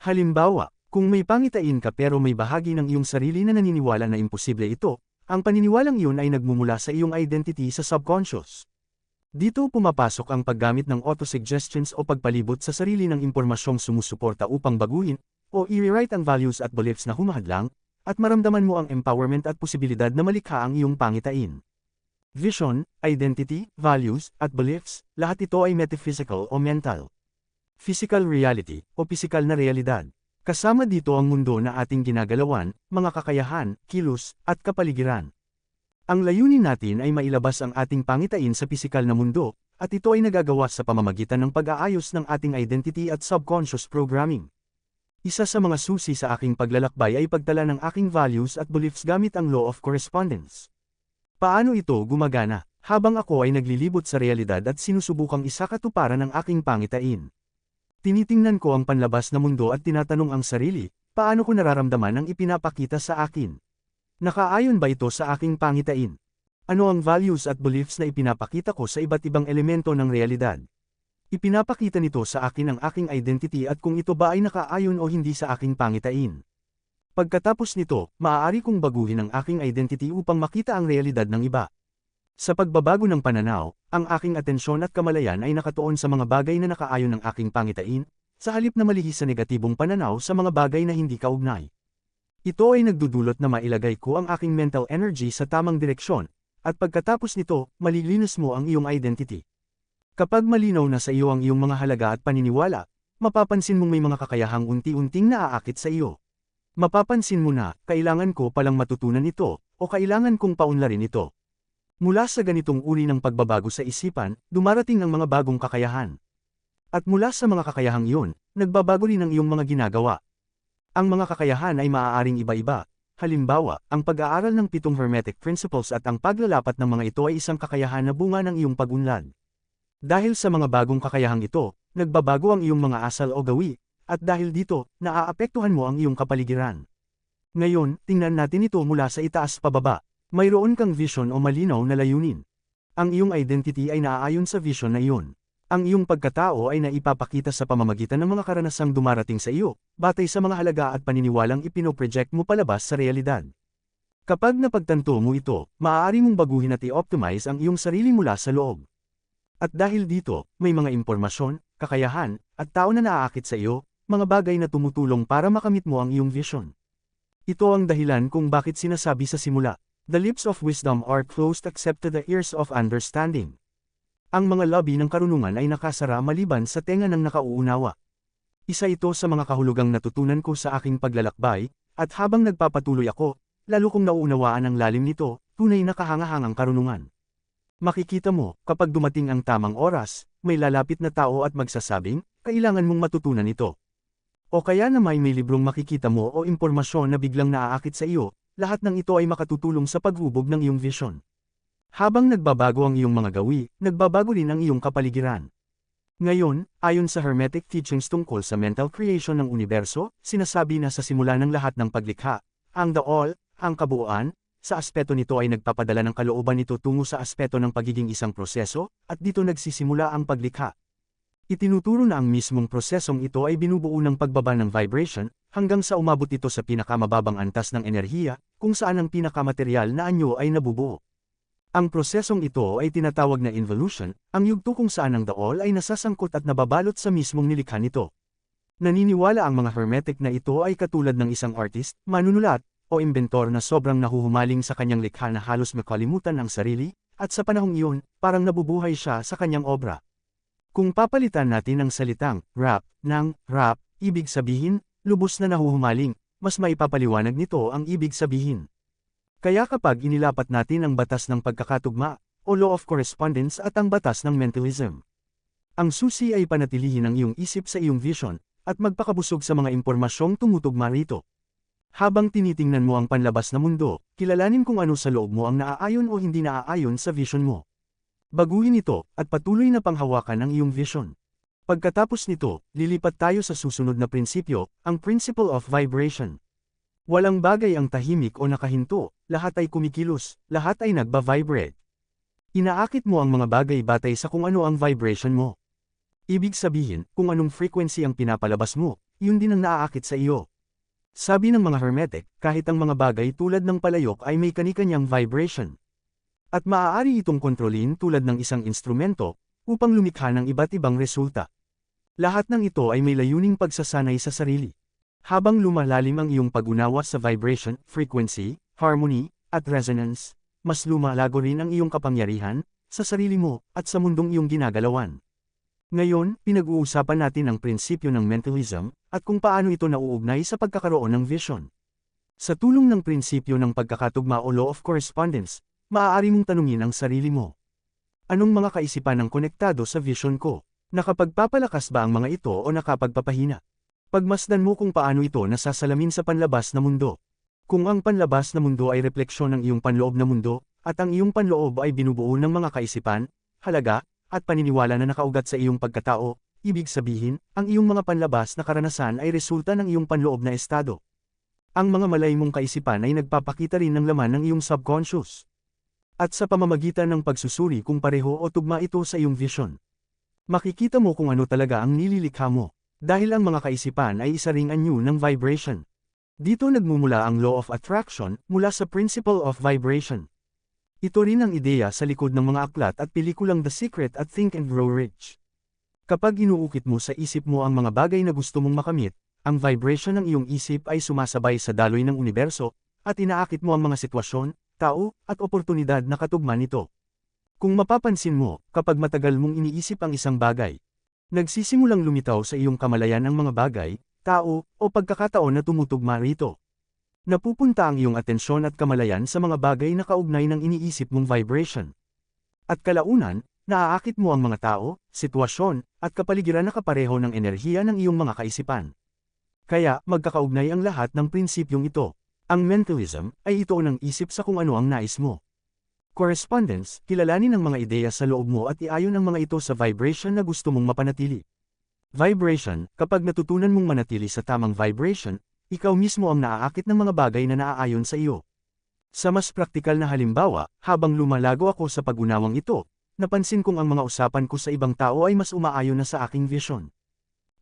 Halimbawa, kung may pangitain ka pero may bahagi ng iyong sarili na naniniwala na imposible ito, ang paniniwalang iyon ay nagmumula sa iyong identity sa subconscious. Dito pumapasok ang paggamit ng autosuggestions o pagpalibot sa sarili ng impormasyong sumusuporta upang baguhin, o i-rewrite ang values at beliefs na humahadlang, at maramdaman mo ang empowerment at posibilidad na malikha ang iyong pangitain. Vision, identity, values, at beliefs, lahat ito ay metaphysical o mental. Physical reality, o pisikal na realidad. Kasama dito ang mundo na ating ginagalawan, mga kakayahan, kilos, at kapaligiran. Ang layunin natin ay mailabas ang ating pangitain sa pisikal na mundo, at ito ay nagagawa sa pamamagitan ng pag-aayos ng ating identity at subconscious programming. Isa sa mga susi sa aking paglalakbay ay pagtala ng aking values at beliefs gamit ang law of correspondence. Paano ito gumagana? Habang ako ay naglilibot sa realidad at sinusubukang isakatuparan ang aking pangitain. Tinitingnan ko ang panlabas na mundo at tinatanong ang sarili, paano ko nararamdaman ang ipinapakita sa akin? Nakaayon ba ito sa aking pangitain? Ano ang values at beliefs na ipinapakita ko sa iba't ibang elemento ng realidad? Ipinapakita nito sa akin ang aking identity at kung ito ba ay nakaayon o hindi sa aking pangitain. Pagkatapos nito, maaari kong baguhin ang aking identity upang makita ang realidad ng iba. Sa pagbabago ng pananaw, ang aking atensyon at kamalayan ay nakatuon sa mga bagay na nakaayon ng aking pangitain, sa halip na malihis sa negatibong pananaw sa mga bagay na hindi kaugnay. Ito ay nagdudulot na mailagay ko ang aking mental energy sa tamang direksyon, at pagkatapos nito, malilinis mo ang iyong identity. Kapag malinaw na sa iyo ang iyong mga halaga at paniniwala, mapapansin mong may mga kakayahang unti-unting naaakit sa iyo. Mapapansin mo na, kailangan ko palang matutunan ito, o kailangan kong paunlarin ito. Mula sa ganitong uri ng pagbabago sa isipan, dumarating ang mga bagong kakayahan. At mula sa mga kakayahang iyon, nagbabago rin ang iyong mga ginagawa. Ang mga kakayahan ay maaaring iba-iba, Halimbawa, ang pag-aaral ng 7 Hermetic Principles at ang paglalapat ng mga ito ay isang kakayahan na bunga ng iyong pag-unlad. Dahil sa mga bagong kakayahang ito, nagbabago ang iyong mga asal o gawi, at dahil dito, naaapektuhan mo ang iyong kapaligiran. Ngayon, tingnan natin ito mula sa itaas pababa. Mayroon kang vision o malinaw na layunin. Ang iyong identity ay naaayon sa vision na iyon. Ang iyong pagkatao ay naipapakita sa pamamagitan ng mga karanasang dumarating sa iyo, batay sa mga halaga at paniniwalang ipinoproject mo palabas sa realidad. Kapag napagtanto mo ito, maaari mong baguhin at i-optimize ang iyong sarili mula sa loob. At dahil dito, may mga impormasyon, kakayahan, at tao na naaakit sa iyo, mga bagay na tumutulong para makamit mo ang iyong vision. Ito ang dahilan kung bakit sinasabi sa simula, "The lips of wisdom are closed except to the ears of understanding." Ang mga labi ng karunungan ay nakasara maliban sa tenga ng nakauunawa. Isa ito sa mga kahulugang natutunan ko sa aking paglalakbay, at habang nagpapatuloy ako, lalo kong nauunawaan ang lalim nito, tunay na kahangahangang karunungan. Makikita mo, kapag dumating ang tamang oras, may lalapit na tao at magsasabing, kailangan mong matutunan ito. O kaya na may librong makikita mo o impormasyon na biglang naaakit sa iyo, lahat ng ito ay makatutulong sa paghubog ng iyong vision. Habang nagbabago ang iyong mga gawi, nagbabago rin ang iyong kapaligiran. Ngayon, ayon sa Hermetic teachings tungkol sa mental creation ng universo, sinasabi na sa simula ng lahat ng paglikha, ang the all, ang kabuuan, sa aspeto nito ay nagpapadala ng kalooban nito tungo sa aspeto ng pagiging isang proseso, at dito nagsisimula ang paglikha. Itinuturo na ang mismong prosesong ito ay binubuo ng pagbaba ng vibration, hanggang sa umabot ito sa pinakamababang antas ng enerhiya, kung saan ang pinakamateryal na anyo ay nabubuo. Ang prosesong ito ay tinatawag na involution, ang yugto kung saan ang the all ay nasasangkot at nababalot sa mismong nilikha nito. Naniniwala ang mga Hermetic na ito ay katulad ng isang artist, manunulat, o imbentor na sobrang nahuhumaling sa kanyang likha na halos makalimutan ang sarili, at sa panahong iyon, parang nabubuhay siya sa kanyang obra. Kung papalitan natin ang salitang rap ng rap, ibig sabihin, lubos na nahuhumaling, mas maipapaliwanag nito ang ibig sabihin. Kaya kapag inilapat natin ang batas ng pagkakatugma, o law of correspondence at ang batas ng mentalism, ang susi ay panatilihin ang iyong isip sa iyong vision, at magpakabusog sa mga impormasyong tumutugma rito. Habang tinitingnan mo ang panlabas na mundo, kilalanin kung ano sa loob mo ang naaayon o hindi naaayon sa vision mo. Baguhin ito, at patuloy na panghawakan ang iyong vision. Pagkatapos nito, lilipat tayo sa susunod na prinsipyo, ang principle of vibration. Walang bagay ang tahimik o nakahinto, lahat ay kumikilos, lahat ay nagba-vibrate. Inaakit mo ang mga bagay batay sa kung ano ang vibration mo. Ibig sabihin, kung anong frequency ang pinapalabas mo, yun din ang naaakit sa iyo. Sabi ng mga Hermetic, kahit ang mga bagay tulad ng palayok ay may kani-kanyang vibration. At maaari itong kontrolin tulad ng isang instrumento, upang lumikha ng iba't ibang resulta. Lahat ng ito ay may layuning pagsasanay sa sarili. Habang lumalalim ang iyong pag-unawa sa vibration, frequency, harmony, at resonance, mas lumalago rin ang iyong kapangyarihan, sa sarili mo, at sa mundong iyong ginagalawan. Ngayon, pinag-uusapan natin ang prinsipyo ng mentalism, at kung paano ito nauugnay sa pagkakaroon ng vision. Sa tulong ng prinsipyo ng pagkakatugma o law of correspondence, maaari mong tanungin ang sarili mo. Anong mga kaisipan ang konektado sa vision ko? Nakapagpapalakas ba ang mga ito o nakapagpapahina? Pagmasdan mo kung paano ito nasasalamin sa panlabas na mundo. Kung ang panlabas na mundo ay refleksyon ng iyong panloob na mundo, at ang iyong panloob ay binubuo ng mga kaisipan, halaga, at paniniwala na nakaugat sa iyong pagkatao, ibig sabihin, ang iyong mga panlabas na karanasan ay resulta ng iyong panloob na estado. Ang mga malay mong kaisipan ay nagpapakita rin ng laman ng iyong subconscious. At sa pamamagitan ng pagsusuri kung pareho o tugma ito sa iyong vision, makikita mo kung ano talaga ang nililikha mo, dahil ang mga kaisipan ay isa ring anyo ng vibration. Dito nagmumula ang law of attraction mula sa principle of vibration. Ito rin ang ideya sa likod ng mga aklat at pelikulang The Secret at Think and Grow Rich. Kapag inuukit mo sa isip mo ang mga bagay na gusto mong makamit, ang vibration ng iyong isip ay sumasabay sa daloy ng universo, at inaakit mo ang mga sitwasyon, tao, at oportunidad na katugma nito. Kung mapapansin mo, kapag matagal mong iniisip ang isang bagay, nagsisimulang lumitaw sa iyong kamalayan ang mga bagay, tao, o pagkakataon na tumutugma rito. Napupunta ang iyong atensyon at kamalayan sa mga bagay na kaugnay ng iniisip mong vibration. At kalaunan, naaakit mo ang mga tao, sitwasyon, at kapaligiran na kapareho ng enerhiya ng iyong mga kaisipan. Kaya, magkakaugnay ang lahat ng prinsipyong ito. Ang mentalism ay ito ng isip sa kung ano ang nais mo. Correspondence, kilalanin ang mga ideya sa loob mo at iayon ang mga ito sa vibration na gusto mong mapanatili. Vibration, kapag natutunan mong manatili sa tamang vibration, ikaw mismo ang naaakit ng mga bagay na naaayon sa iyo. Sa mas praktikal na halimbawa, habang lumalago ako sa pag-unawang ito, napansin kong ang mga usapan ko sa ibang tao ay mas umaayon na sa aking vision.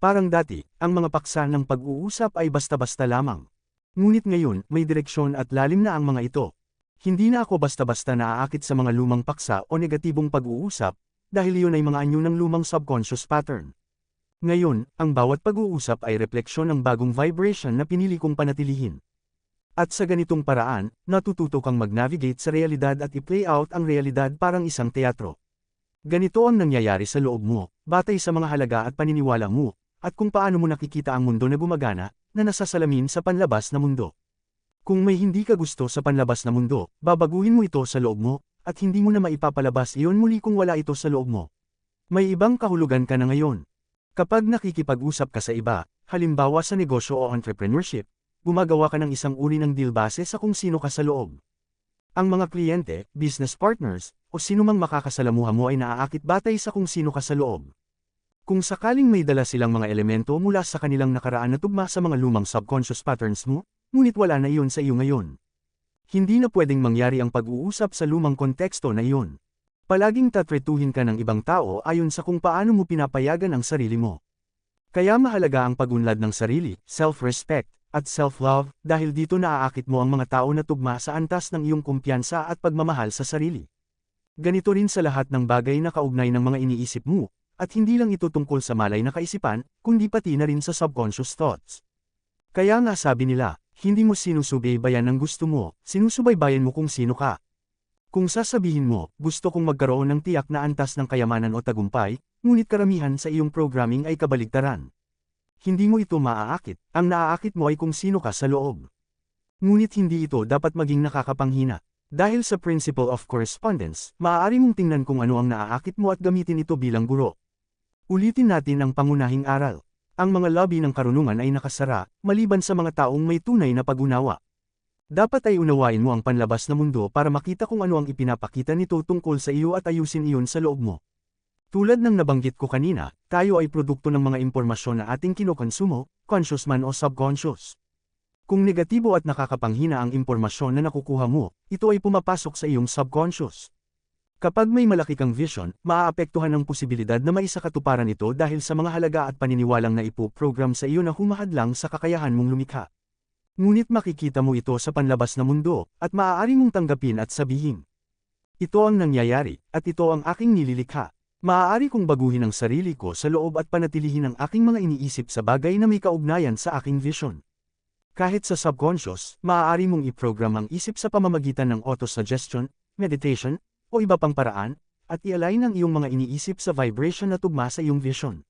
Parang dati, ang mga paksa ng pag-uusap ay basta-basta lamang. Ngunit ngayon, may direksyon at lalim na ang mga ito. Hindi na ako basta-basta naaakit sa mga lumang paksa o negatibong pag-uusap, dahil iyon ay mga anyo ng lumang subconscious pattern. Ngayon, ang bawat pag-uusap ay refleksyon ng bagong vibration na pinili kong panatilihin. At sa ganitong paraan, natututo kang mag-navigate sa realidad at i-play out ang realidad parang isang teatro. Ganito ang nangyayari sa loob mo, batay sa mga halaga at paniniwala mo, at kung paano mo nakikita ang mundo na gumagana, na nasasalamin sa panlabas na mundo. Kung may hindi ka gusto sa panlabas na mundo, babaguhin mo ito sa loob mo, at hindi mo na maipapalabas iyon muli kung wala ito sa loob mo. May ibang kahulugan ka na ngayon. Kapag nakikipag-usap ka sa iba, halimbawa sa negosyo o entrepreneurship, gumagawa ka ng isang uri ng deal base sa kung sino ka sa loob. Ang mga kliyente, business partners, o sino mang makakasalamuha mo ay naaakit batay sa kung sino ka sa loob. Kung sakaling may dala silang mga elemento mula sa kanilang nakaraan na tugma sa mga lumang subconscious patterns mo, ngunit wala na iyon sa iyo ngayon. Hindi na pwedeng mangyari ang pag-uusap sa lumang konteksto na iyon. Palaging tatretuhin ka ng ibang tao ayon sa kung paano mo pinapayagan ang sarili mo. Kaya mahalaga ang pagunlad ng sarili, self-respect, at self-love, dahil dito naaakit mo ang mga tao na tugma sa antas ng iyong kumpiyansa at pagmamahal sa sarili. Ganito rin sa lahat ng bagay na kaugnay ng mga iniisip mo, at hindi lang ito tungkol sa malay na kaisipan, kundi pati na rin sa subconscious thoughts. Kaya nga sabi nila, hindi mo sinusubaybayan ng gusto mo, sinusubaybayan mo kung sino ka. Kung sasabihin mo, gusto kong magkaroon ng tiyak na antas ng kayamanan o tagumpay, ngunit karamihan sa iyong programming ay kabaligtaran. Hindi mo ito maaakit, ang naaakit mo ay kung sino ka sa loob. Ngunit hindi ito dapat maging nakakapanghina. Dahil sa principle of correspondence, maaari mong tingnan kung ano ang naaakit mo at gamitin ito bilang guro. Ulitin natin ang pangunahing aral. Ang mga lobby ng karunungan ay nakasara, maliban sa mga taong may tunay na pag-unawa. Dapat ay unawain mo ang panlabas na mundo para makita kung ano ang ipinapakita nito tungkol sa iyo at ayusin iyon sa loob mo. Tulad ng nabanggit ko kanina, tayo ay produkto ng mga impormasyon na ating kinokonsumo, conscious man o subconscious. Kung negatibo at nakakapanghina ang impormasyon na nakukuha mo, ito ay pumapasok sa iyong subconscious. Kapag may malaki kang vision, maaapektuhan ang posibilidad na maisakatuparan ito dahil sa mga halaga at paniniwalang na ipoprogram sa iyo na humahadlang sa kakayahan mong lumikha. Ngunit makikita mo ito sa panlabas na mundo, at maaari mong tanggapin at sabihin. Ito ang nangyayari, at ito ang aking nililikha. Maaari kong baguhin ang sarili ko sa loob at panatilihin ang aking mga iniisip sa bagay na may kaugnayan sa aking vision. Kahit sa subconscious, maaari mong i-program ang isip sa pamamagitan ng autosuggestion, meditation, o iba pang paraan, at i-align ang iyong mga iniisip sa vibration na tugma sa iyong vision.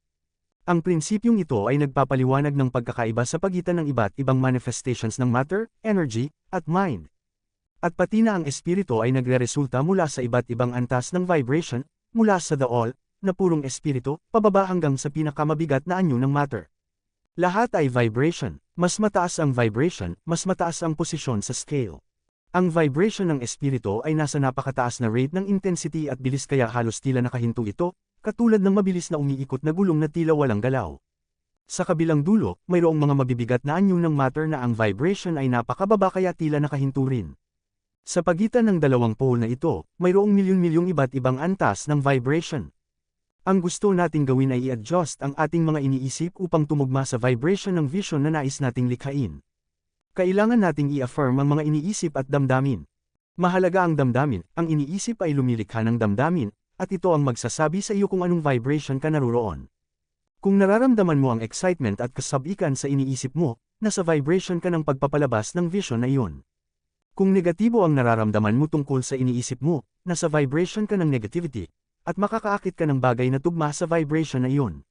Ang prinsipyong ito ay nagpapaliwanag ng pagkakaiba sa pagitan ng iba't ibang manifestations ng matter, energy, at mind. At pati na ang espiritu ay nagreresulta mula sa iba't ibang antas ng vibration, mula sa the all, na purong espiritu, pababa hanggang sa pinakamabigat na anyo ng matter. Lahat ay vibration. Mas mataas ang vibration, mas mataas ang posisyon sa scale. Ang vibration ng espiritu ay nasa napakataas na rate ng intensity at bilis kaya halos tila nakahinto ito, katulad ng mabilis na umiikot na gulong na tila walang galaw. Sa kabilang dulo, mayroong mga mabibigat na anyo ng matter na ang vibration ay napakababa kaya tila nakahinto rin. Sa pagitan ng dalawang pole na ito, mayroong milyon-milyong iba't ibang antas ng vibration. Ang gusto nating gawin ay i-adjust ang ating mga iniisip upang tumugma sa vibration ng vision na nais nating likhain. Kailangan nating i-affirm ang mga iniisip at damdamin. Mahalaga ang damdamin, ang iniisip ay lumilikha ng damdamin, at ito ang magsasabi sa iyo kung anong vibration ka naroon. Kung nararamdaman mo ang excitement at kasabikan sa iniisip mo, nasa vibration ka ng pagpapalabas ng vision na iyon. Kung negatibo ang nararamdaman mo tungkol sa iniisip mo, nasa vibration ka ng negativity, at makakaakit ka ng bagay na tugma sa vibration na iyon.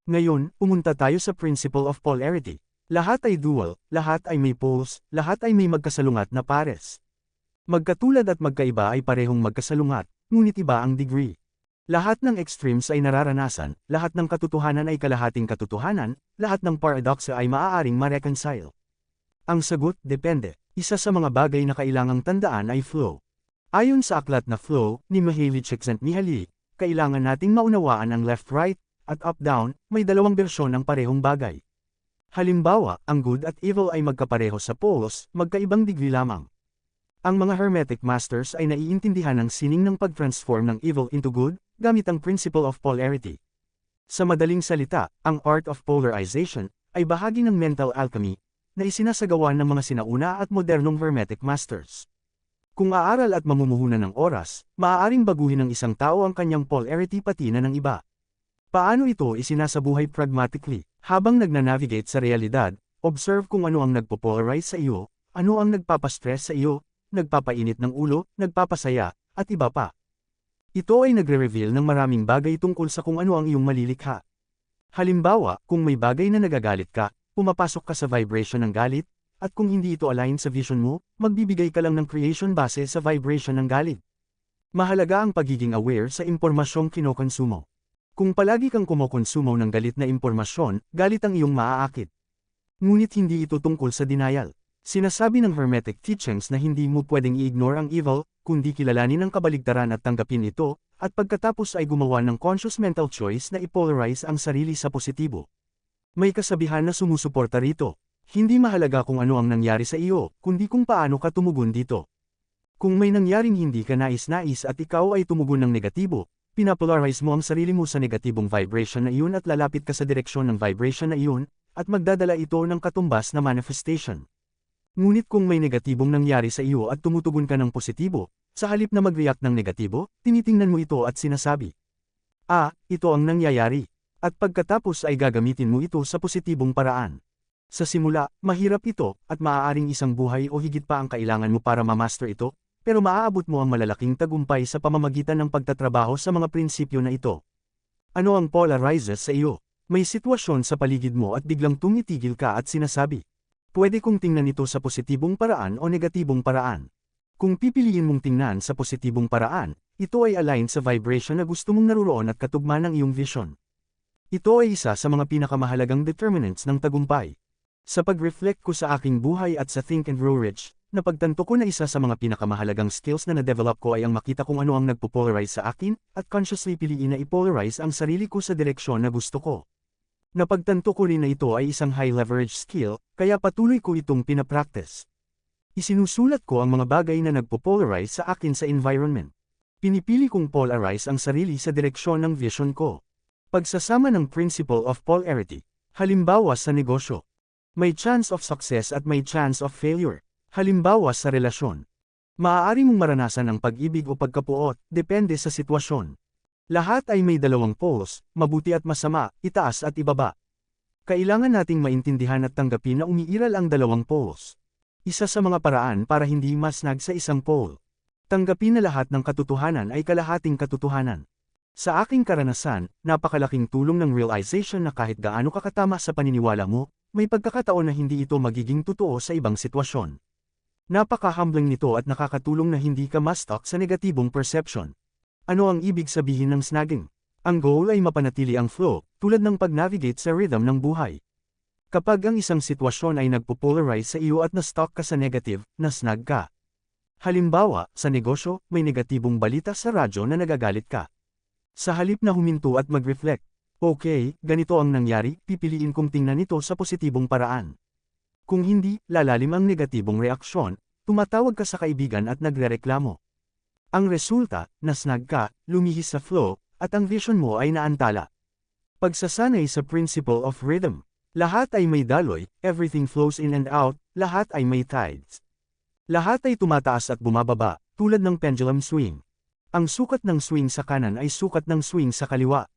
Ngayon, pumunta tayo sa principle of polarity. Lahat ay dual, lahat ay may poles, lahat ay may magkasalungat na pares. Magkatulad at magkaiba ay parehong magkasalungat, ngunit iba ang degree. Lahat ng extremes ay nararanasan, lahat ng katotohanan ay kalahating katotohanan, lahat ng paradoxa ay maaaring ma-reconcile. Ang sagot, depende. Isa sa mga bagay na kailangang tandaan ay flow. Ayon sa aklat na Flow, ni Mihaly Csikszentmihalyi, kailangan nating maunawaan ang left-right, at up-down, may dalawang bersyon ng parehong bagay. Halimbawa, ang good at evil ay magkapareho sa poles, magkaibang degree lamang. Ang mga Hermetic Masters ay naiintindihan ng sining ng pag-transform ng evil into good, gamit ang principle of polarity. Sa madaling salita, ang art of polarization, ay bahagi ng mental alchemy, na isinasagawa ng mga sinauna at modernong Hermetic Masters. Kung aaral at mamumuhunan ng oras, maaaring baguhin ng isang tao ang kanyang polarity pati na ng iba. Paano ito isinasabuhay pragmatically? Habang nagnanavigate sa realidad, observe kung ano ang nagpopolarize sa iyo, ano ang nagpapastress sa iyo, nagpapainit ng ulo, nagpapasaya, at iba pa. Ito ay nagre-reveal ng maraming bagay tungkol sa kung ano ang iyong malilikha. Halimbawa, kung may bagay na nagagalit ka, pumapasok ka sa vibration ng galit, at kung hindi ito align sa vision mo, magbibigay ka lang ng creation base sa vibration ng galit. Mahalaga ang pagiging aware sa impormasyong kinokonsumo. Kung palagi kang kumokonsumo ng galit na impormasyon, galit ang iyong maaakit. Ngunit hindi ito tungkol sa denial. Sinasabi ng Hermetic teachings na hindi mo pwedeng i-ignore ang evil, kundi kilalanin ang kabaligtaran at tanggapin ito, at pagkatapos ay gumawa ng conscious mental choice na ipolarize ang sarili sa positibo. May kasabihan na sumusuporta rito. Hindi mahalaga kung ano ang nangyari sa iyo, kundi kung paano ka tumugon dito. Kung may nangyaring hindi ka nais-nais at ikaw ay tumugon ng negatibo, pinapolarize mo ang sarili mo sa negatibong vibration na iyon at lalapit ka sa direksyon ng vibration na iyon, at magdadala ito ng katumbas na manifestation. Ngunit kung may negatibong nangyari sa iyo at tumutugon ka ng positibo, sa halip na mag-react ng negatibo, tinitingnan mo ito at sinasabi, ito ang nangyayari. At pagkatapos ay gagamitin mo ito sa positibong paraan. Sa simula, mahirap ito, at maaaring isang buhay o higit pa ang kailangan mo para ma-master ito, pero maaabot mo ang malalaking tagumpay sa pamamagitan ng pagtatrabaho sa mga prinsipyo na ito. Ano ang polarizes sa iyo? May sitwasyon sa paligid mo at biglang tumitigil ka at sinasabi, pwede kong tingnan ito sa positibong paraan o negatibong paraan. Kung pipiliin mong tingnan sa positibong paraan, ito ay align sa vibration na gusto mong naroon at katugma ng iyong vision. Ito ay isa sa mga pinakamahalagang determinants ng tagumpay. Sa pag-reflect ko sa aking buhay at sa Think and Grow Rich, napagtanto ko na isa sa mga pinakamahalagang skills na na-develop ko ay ang makita kung ano ang nagpo-polarize sa akin, at consciously piliin na i-polarize ang sarili ko sa direksyon na gusto ko. Napagtanto ko rin na ito ay isang high-leverage skill, kaya patuloy ko itong pinapractice. Isinusulat ko ang mga bagay na nagpo-polarize sa akin sa environment. Pinipili kong polarize ang sarili sa direksyon ng vision ko. Pagsasama ng principle of polarity, halimbawa sa negosyo. May chance of success at may chance of failure, halimbawa sa relasyon. Maaari mong maranasan ang pag-ibig o pagkapuot, depende sa sitwasyon. Lahat ay may dalawang poles, mabuti at masama, itaas at ibaba. Kailangan nating maintindihan at tanggapin na umiiral ang dalawang poles. Isa sa mga paraan para hindi masnag sa isang pole. Tanggapin na lahat ng katotohanan ay kalahating katotohanan. Sa aking karanasan, napakalaking tulong ng realization na kahit gaano kakatama sa paniniwala mo, may pagkakataon na hindi ito magiging totoo sa ibang sitwasyon. Napaka-humbling nito at nakakatulong na hindi ka ma-stuck sa negatibong perception. Ano ang ibig sabihin ng snagging? Ang goal ay mapanatili ang flow, tulad ng pag-navigate sa rhythm ng buhay. Kapag ang isang sitwasyon ay nagpo-polarize sa iyo at na-stuck ka sa negative, na-snag ka. Halimbawa, sa negosyo, may negatibong balita sa radyo na nagagalit ka. Sa halip na huminto at mag-reflect, okay, ganito ang nangyari, pipiliin kong tingnan ito sa positibong paraan. Kung hindi, lalalim ang negatibong reaksyon, tumatawag ka sa kaibigan at nagrereklamo. Ang resulta, nasnag ka, lumihis sa flow, at ang vision mo ay naantala. Pagsasanay sa principle of rhythm. Lahat ay may daloy, everything flows in and out, lahat ay may tides. Lahat ay tumataas at bumababa, tulad ng pendulum swing. Ang sukat ng swing sa kanan ay sukat ng swing sa kaliwa.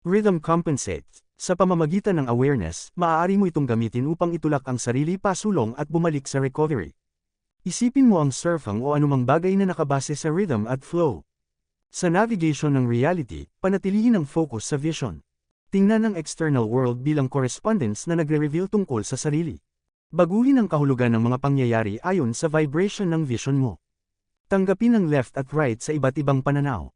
Rhythm compensates. Sa pamamagitan ng awareness, maaari mo itong gamitin upang itulak ang sarili pasulong at bumalik sa recovery. Isipin mo ang surfing o anumang bagay na nakabase sa rhythm at flow. Sa navigation ng reality, panatilihin ang focus sa vision. Tingnan ang external world bilang correspondence na nagre-reveal tungkol sa sarili. Baguhin ang kahulugan ng mga pangyayari ayon sa vibration ng vision mo. Tanggapin ang left at right sa iba't ibang pananaw.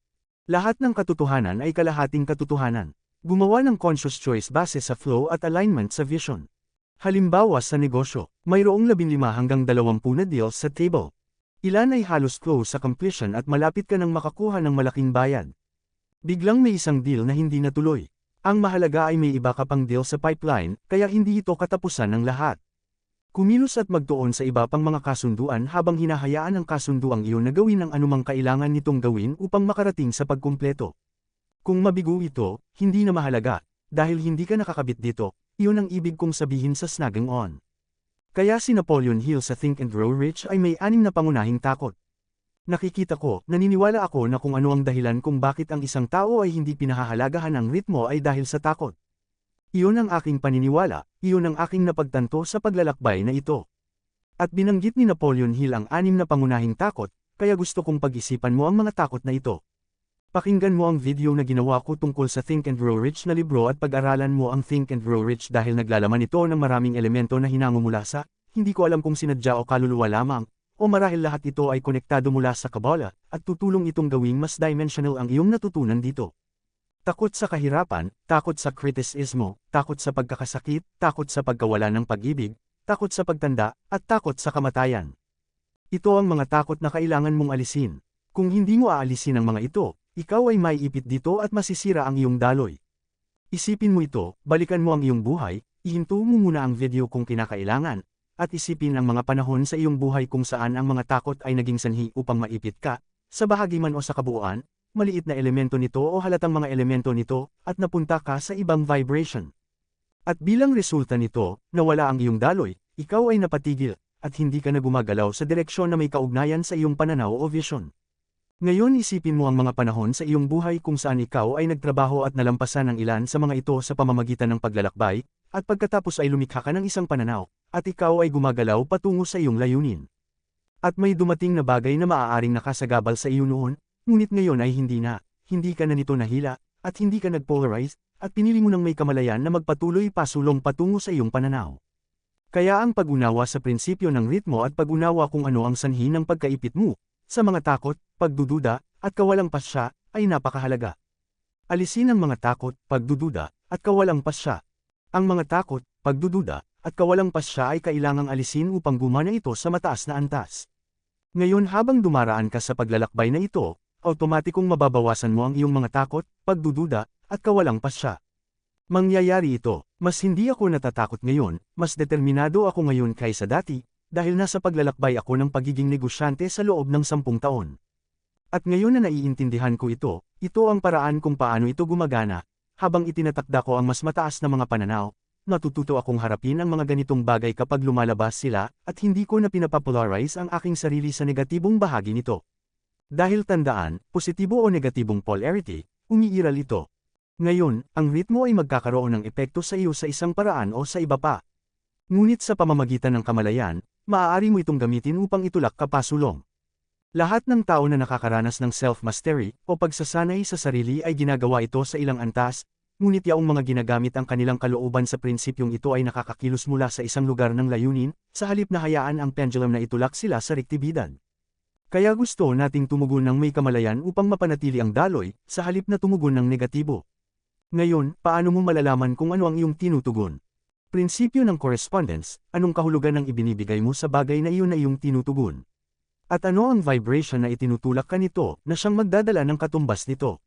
Lahat ng katotohanan ay kalahating katotohanan. Gumawa ng conscious choice base sa flow at alignment sa vision. Halimbawa sa negosyo, mayroong 15 hanggang 20 na deals sa table. Ilan ay halos close sa completion at malapit ka nang makakuha ng malaking bayad. Biglang may isang deal na hindi natuloy. Ang mahalaga ay may iba ka pang deal sa pipeline, kaya hindi ito katapusan ng lahat. Kumilos at magtuon sa iba pang mga kasunduan habang hinahayaan ang kasunduang iyon na gawin ang anumang kailangan nitong gawin upang makarating sa pagkumpleto. Kung mabigo ito, hindi na mahalaga, dahil hindi ka nakakabit dito, iyon ang ibig kong sabihin sa snagging on. Kaya si Napoleon Hill sa Think and Grow Rich ay may 6 na pangunahing takot. Nakikita ko, naniniwala ako na kung ano ang dahilan kung bakit ang isang tao ay hindi pinahahalagahan ang ritmo ay dahil sa takot. Iyon ang aking paniniwala, iyon ang aking napagtanto sa paglalakbay na ito. At binanggit ni Napoleon Hill ang 6 na pangunahing takot, kaya gusto kong pag-isipan mo ang mga takot na ito. Pakinggan mo ang video na ginawa ko tungkol sa Think and Grow Rich na libro at pag-aralan mo ang Think and Grow Rich dahil naglalaman ito ng maraming elemento na hinangumula sa, hindi ko alam kung sinadya o kaluluwa lamang, o marahil lahat ito ay konektado mula sa Kabbalah, at tutulong itong gawing mas dimensional ang iyong natutunan dito. Takot sa kahirapan, takot sa kritisismo, takot sa pagkakasakit, takot sa pagkawala ng pag-ibig, takot sa pagtanda, at takot sa kamatayan. Ito ang mga takot na kailangan mong alisin. Kung hindi mo aalisin ang mga ito, ikaw ay maiipit dito at masisira ang iyong daloy. Isipin mo ito, balikan mo ang iyong buhay, ihinto mo muna ang video kung kinakailangan, at isipin ang mga panahon sa iyong buhay kung saan ang mga takot ay naging sanhi upang maipit ka, sa bahagi man o sa kabuuan, maliit na elemento nito o halatang mga elemento nito, at napunta ka sa ibang vibration. At bilang resulta nito, nawala ang iyong daloy, ikaw ay napatigil, at hindi ka na gumagalaw sa direksyon na may kaugnayan sa iyong pananaw o vision. Ngayon isipin mo ang mga panahon sa iyong buhay kung saan ikaw ay nagtrabaho at nalampasan ang ilan sa mga ito sa pamamagitan ng paglalakbay, at pagkatapos ay lumikha ka ng isang pananaw, at ikaw ay gumagalaw patungo sa iyong layunin. At may dumating na bagay na maaaring nakasagabal sa iyo noon, ngunit ngayon ay hindi ka na nito nahila, at hindi ka nagpolarize, at pinili mo ng may kamalayan na magpatuloy pasulong patungo sa iyong pananaw. Kaya ang pag-unawa sa prinsipyo ng ritmo at pag-unawa kung ano ang sanhi ng pagkaipit mo, sa mga takot, pagdududa, at kawalang pasya, ay napakahalaga. Alisin ang mga takot, pagdududa, at kawalang pasya. Ang mga takot, pagdududa, at kawalang pasya ay kailangang alisin upang gumana ito sa mataas na antas. Ngayon habang dumaraan ka sa paglalakbay na ito, automatikong mababawasan mo ang iyong mga takot, pagdududa, at kawalang pasya. Mangyayari ito, mas hindi ako natatakot ngayon, mas determinado ako ngayon kaysa dati, dahil nasa paglalakbay ako ng pagiging negosyante sa loob ng 10 taon. At ngayon na naiintindihan ko ito ang paraan kung paano ito gumagana, habang itinatakda ko ang mas mataas na mga pananaw, natututo akong harapin ang mga ganitong bagay kapag lumalabas sila, at hindi ko na pinapopolarize ang aking sarili sa negatibong bahagi nito. Dahil tandaan, positibo o negatibong polarity, umiiral ito. Ngayon, ang ritmo ay magkakaroon ng epekto sa iyo sa isang paraan o sa iba pa. Ngunit sa pamamagitan ng kamalayan, maaari mo itong gamitin upang itulak ka pasulong. Lahat ng tao na nakakaranas ng self-mastery o pagsasanay sa sarili ay ginagawa ito sa ilang antas, ngunit yaong mga ginagamit ang kanilang kalooban sa prinsipyong ito ay nakakakilos mula sa isang lugar ng layunin, sa halip na hayaan ang pendulum na itulak sila sa rektibidad. Kaya gusto nating tumugon ng may kamalayan upang mapanatili ang daloy, sa halip na tumugon ng negatibo. Ngayon, paano mo malalaman kung ano ang iyong tinutugon? Prinsipyo ng correspondence, anong kahulugan ang ibinibigay mo sa bagay na iyon na iyong tinutugon? At ano ang vibration na itinutulak ka nito na siyang magdadala ng katumbas nito?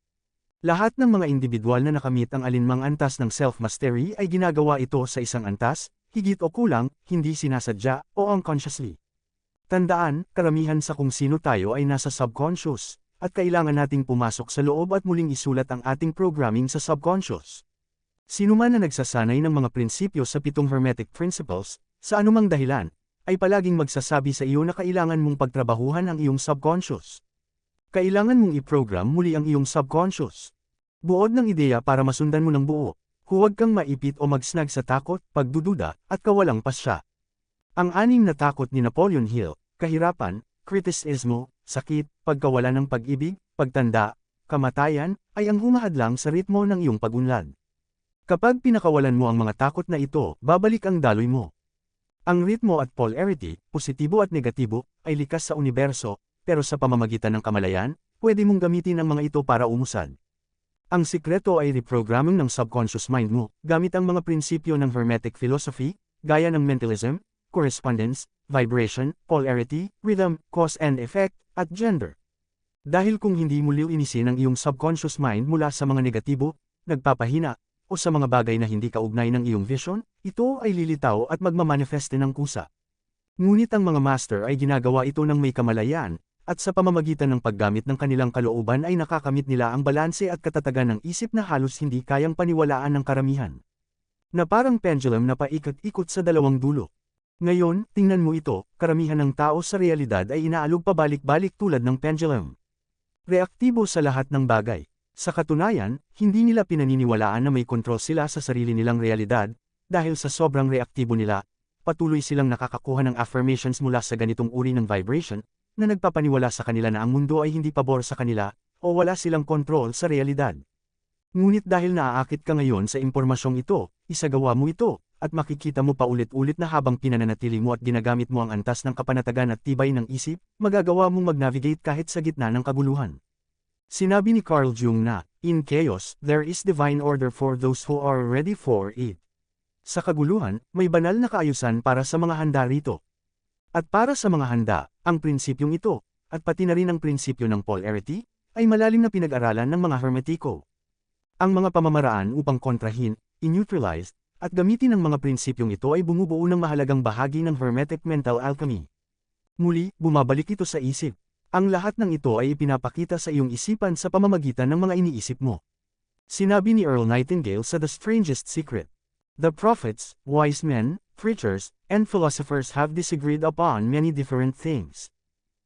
Lahat ng mga individual na nakamit ang alinmang antas ng self-mastery ay ginagawa ito sa isang antas, higit o kulang, hindi sinasadya, o unconsciously. Tandaan, karamihan sa kung sino tayo ay nasa subconscious, at kailangan nating pumasok sa loob at muling isulat ang ating programming sa subconscious. Sino man na nagsasanay ng mga prinsipyo sa 7 Hermetic Principles, sa anumang dahilan, ay palaging magsasabi sa iyo na kailangan mong pagtrabahuhan ang iyong subconscious. Kailangan mong i-program muli ang iyong subconscious. Buod ng ideya para masundan mo ng buo, huwag kang maipit o magsnag sa takot, pagdududa, at kawalang pasya. Ang 6 na takot ni Napoleon Hill, kahirapan, kritisismo, sakit, pagkawala ng pag-ibig, pagtanda, kamatayan, ay ang humahadlang sa ritmo ng iyong pag-unlad. Kapag pinakawalan mo ang mga takot na ito, babalik ang daloy mo. Ang ritmo at polarity, positibo at negatibo, ay likas sa universo, pero sa pamamagitan ng kamalayan, pwede mong gamitin ang mga ito para umusad. Ang sikreto ay reprogramming ng subconscious mind mo, gamit ang mga prinsipyo ng Hermetic philosophy, gaya ng mentalism, correspondence, vibration, polarity, rhythm, cause and effect, at gender. Dahil kung hindi mo linisin ang iyong subconscious mind mula sa mga negatibo, nagpapahina, o sa mga bagay na hindi kaugnay ng iyong vision, ito ay lilitaw at magmamanifeste ng kusa. Ngunit ang mga master ay ginagawa ito ng may kamalayan, at sa pamamagitan ng paggamit ng kanilang kalooban ay nakakamit nila ang balanse at katatagan ng isip na halos hindi kayang paniwalaan ng karamihan. Na parang pendulum na paikot-ikot sa dalawang dulo. Ngayon, tingnan mo ito, karamihan ng tao sa realidad ay inaalog pabalik-balik tulad ng pendulum. Reaktibo sa lahat ng bagay. Sa katunayan, hindi nila pinaniniwalaan na may kontrol sila sa sarili nilang realidad, dahil sa sobrang reaktibo nila, patuloy silang nakakakuha ng affirmations mula sa ganitong uri ng vibration, na nagpapaniwala sa kanila na ang mundo ay hindi pabor sa kanila, o wala silang kontrol sa realidad. Ngunit dahil naaakit ka ngayon sa impormasyong ito, isagawa mo ito, at makikita mo paulit-ulit na habang pinananatili mo at ginagamit mo ang antas ng kapanatagan at tibay ng isip, magagawa mong mag-navigate kahit sa gitna ng kaguluhan. Sinabi ni Carl Jung na, "In chaos, there is divine order for those who are ready for it." Sa kaguluhan, may banal na kaayusan para sa mga handa rito. At para sa mga handa, ang prinsipyong ito, at pati na rin ang prinsipyo ng polarity, ay malalim na pinag-aralan ng mga hermetiko. Ang mga pamamaraan upang kontrahin, neutralize, at gamitin ang mga prinsipyong ito ay bumubuo ng mahalagang bahagi ng Hermetic Mental Alchemy. Muli, bumabalik ito sa isip. Ang lahat ng ito ay ipinapakita sa iyong isipan sa pamamagitan ng mga iniisip mo. Sinabi ni Earl Nightingale sa The Strangest Secret. The prophets, wise men, preachers, and philosophers have disagreed upon many different things.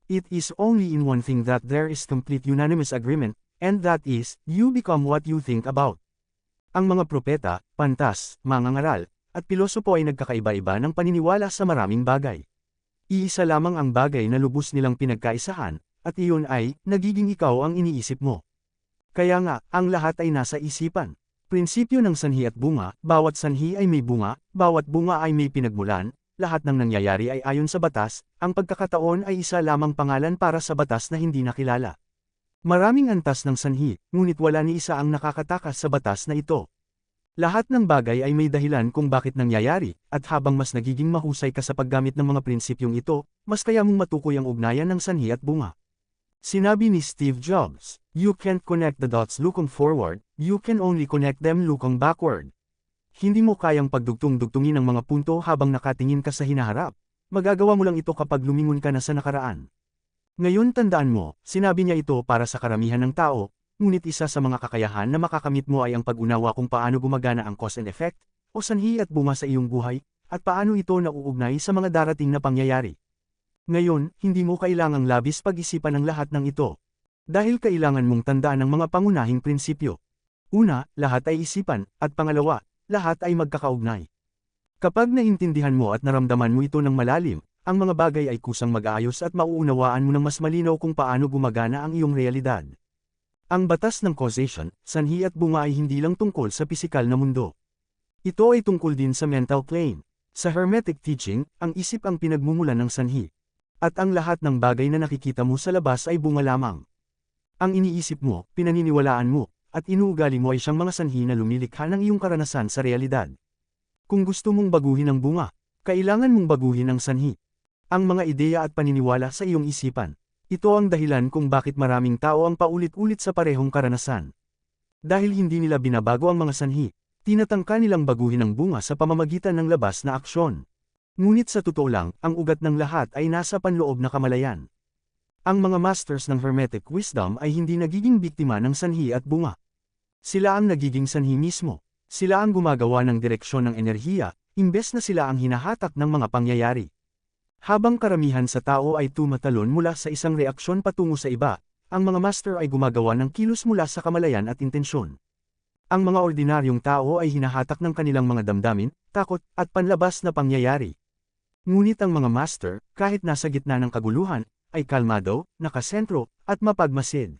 It is only in one thing that there is complete unanimous agreement, and that is, you become what you think about. Ang mga propeta, pantas, mangangaral, at pilosopo ay nagkakaiba-iba ng paniniwala sa maraming bagay. Iisa lamang ang bagay na lubos nilang pinagkaisahan, at iyon ay, nagiging ikaw ang iniisip mo. Kaya nga, ang lahat ay nasa isipan. Prinsipyo ng sanhi at bunga, bawat sanhi ay may bunga, bawat bunga ay may pinagmulan, lahat ng nangyayari ay ayon sa batas, ang pagkakataon ay isa lamang pangalan para sa batas na hindi nakilala. Maraming antas ng sanhi, ngunit wala ni isa ang nakakatakas sa batas na ito. Lahat ng bagay ay may dahilan kung bakit nangyayari, at habang mas nagiging mahusay ka sa paggamit ng mga prinsipyong ito, mas kaya mong matukoy ang ugnayan ng sanhi at bunga. Sinabi ni Steve Jobs, "You can't connect the dots looking forward, you can only connect them looking backward." Hindi mo kayang pagdugtong-dugtungin ang mga punto habang nakatingin ka sa hinaharap. Magagawa mo lang ito kapag lumingon ka na sa nakaraan. Ngayon tandaan mo, sinabi niya ito para sa karamihan ng tao, ngunit isa sa mga kakayahan na makakamit mo ay ang pag-unawa kung paano gumagana ang cause and effect, o sanhi at bunga sa iyong buhay, at paano ito nauugnay sa mga darating na pangyayari. Ngayon, hindi mo kailangang labis pag-isipan ang lahat ng ito. Dahil kailangan mong tandaan ang mga pangunahing prinsipyo. Una, lahat ay isipan, at pangalawa, lahat ay magkakaugnay. Kapag naintindihan mo at naramdaman mo ito ng malalim, ang mga bagay ay kusang mag-aayos at mauunawaan mo ng mas malinaw kung paano gumagana ang iyong realidad. Ang batas ng causation, sanhi at bunga ay hindi lang tungkol sa pisikal na mundo. Ito ay tungkol din sa mental plane. Sa Hermetic teaching, ang isip ang pinagmumulan ng sanhi. At ang lahat ng bagay na nakikita mo sa labas ay bunga lamang. Ang iniisip mo, pinaniniwalaan mo, at inuugali mo ay siyang mga sanhi na lumilikha ng iyong karanasan sa realidad. Kung gusto mong baguhin ang bunga, kailangan mong baguhin ang sanhi. Ang mga ideya at paniniwala sa iyong isipan. Ito ang dahilan kung bakit maraming tao ang paulit-ulit sa parehong karanasan. Dahil hindi nila binabago ang mga sanhi, tinatangka nilang baguhin ang bunga sa pamamagitan ng labas na aksyon. Ngunit sa totoo lang, ang ugat ng lahat ay nasa panloob na kamalayan. Ang mga masters ng Hermetic wisdom ay hindi nagiging biktima ng sanhi at bunga. Sila ang nagiging sanhi mismo. Sila ang gumagawa ng direksyon ng enerhiya, imbes na sila ang hinahatak ng mga pangyayari. Habang karamihan sa tao ay tumatalon mula sa isang reaksyon patungo sa iba, ang mga master ay gumagawa ng kilos mula sa kamalayan at intensyon. Ang mga ordinaryong tao ay hinahatak ng kanilang mga damdamin, takot, at panlabas na pangyayari. Ngunit ang mga master, kahit nasa gitna ng kaguluhan, ay kalmado, nakasentro, at mapagmasid.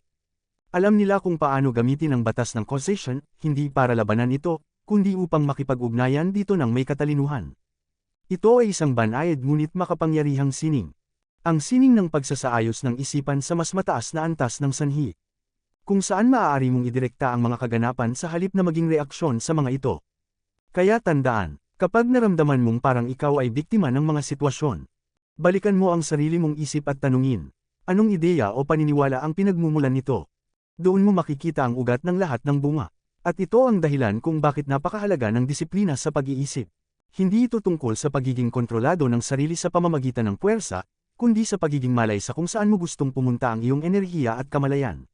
Alam nila kung paano gamitin ang batas ng causation, hindi para labanan ito, kundi upang makipag-ugnayan dito ng may katalinuhan. Ito ay isang banayad ngunit makapangyarihang sining. Ang sining ng pagsasaayos ng isipan sa mas mataas na antas ng sanhi. Kung saan maaari mong idirekta ang mga kaganapan sa halip na maging reaksyon sa mga ito. Kaya tandaan, Kapag naramdaman mong parang ikaw ay biktima ng mga sitwasyon, balikan mo ang sarili mong isip at tanungin, anong ideya o paniniwala ang pinagmumulan nito? Doon mo makikita ang ugat ng lahat ng bunga. At ito ang dahilan kung bakit napakahalaga ng disiplina sa pag-iisip. Hindi ito tungkol sa pagiging kontrolado ng sarili sa pamamagitan ng puwersa, kundi sa pagiging malay sa kung saan mo gustong pumunta ang iyong enerhiya at kamalayan.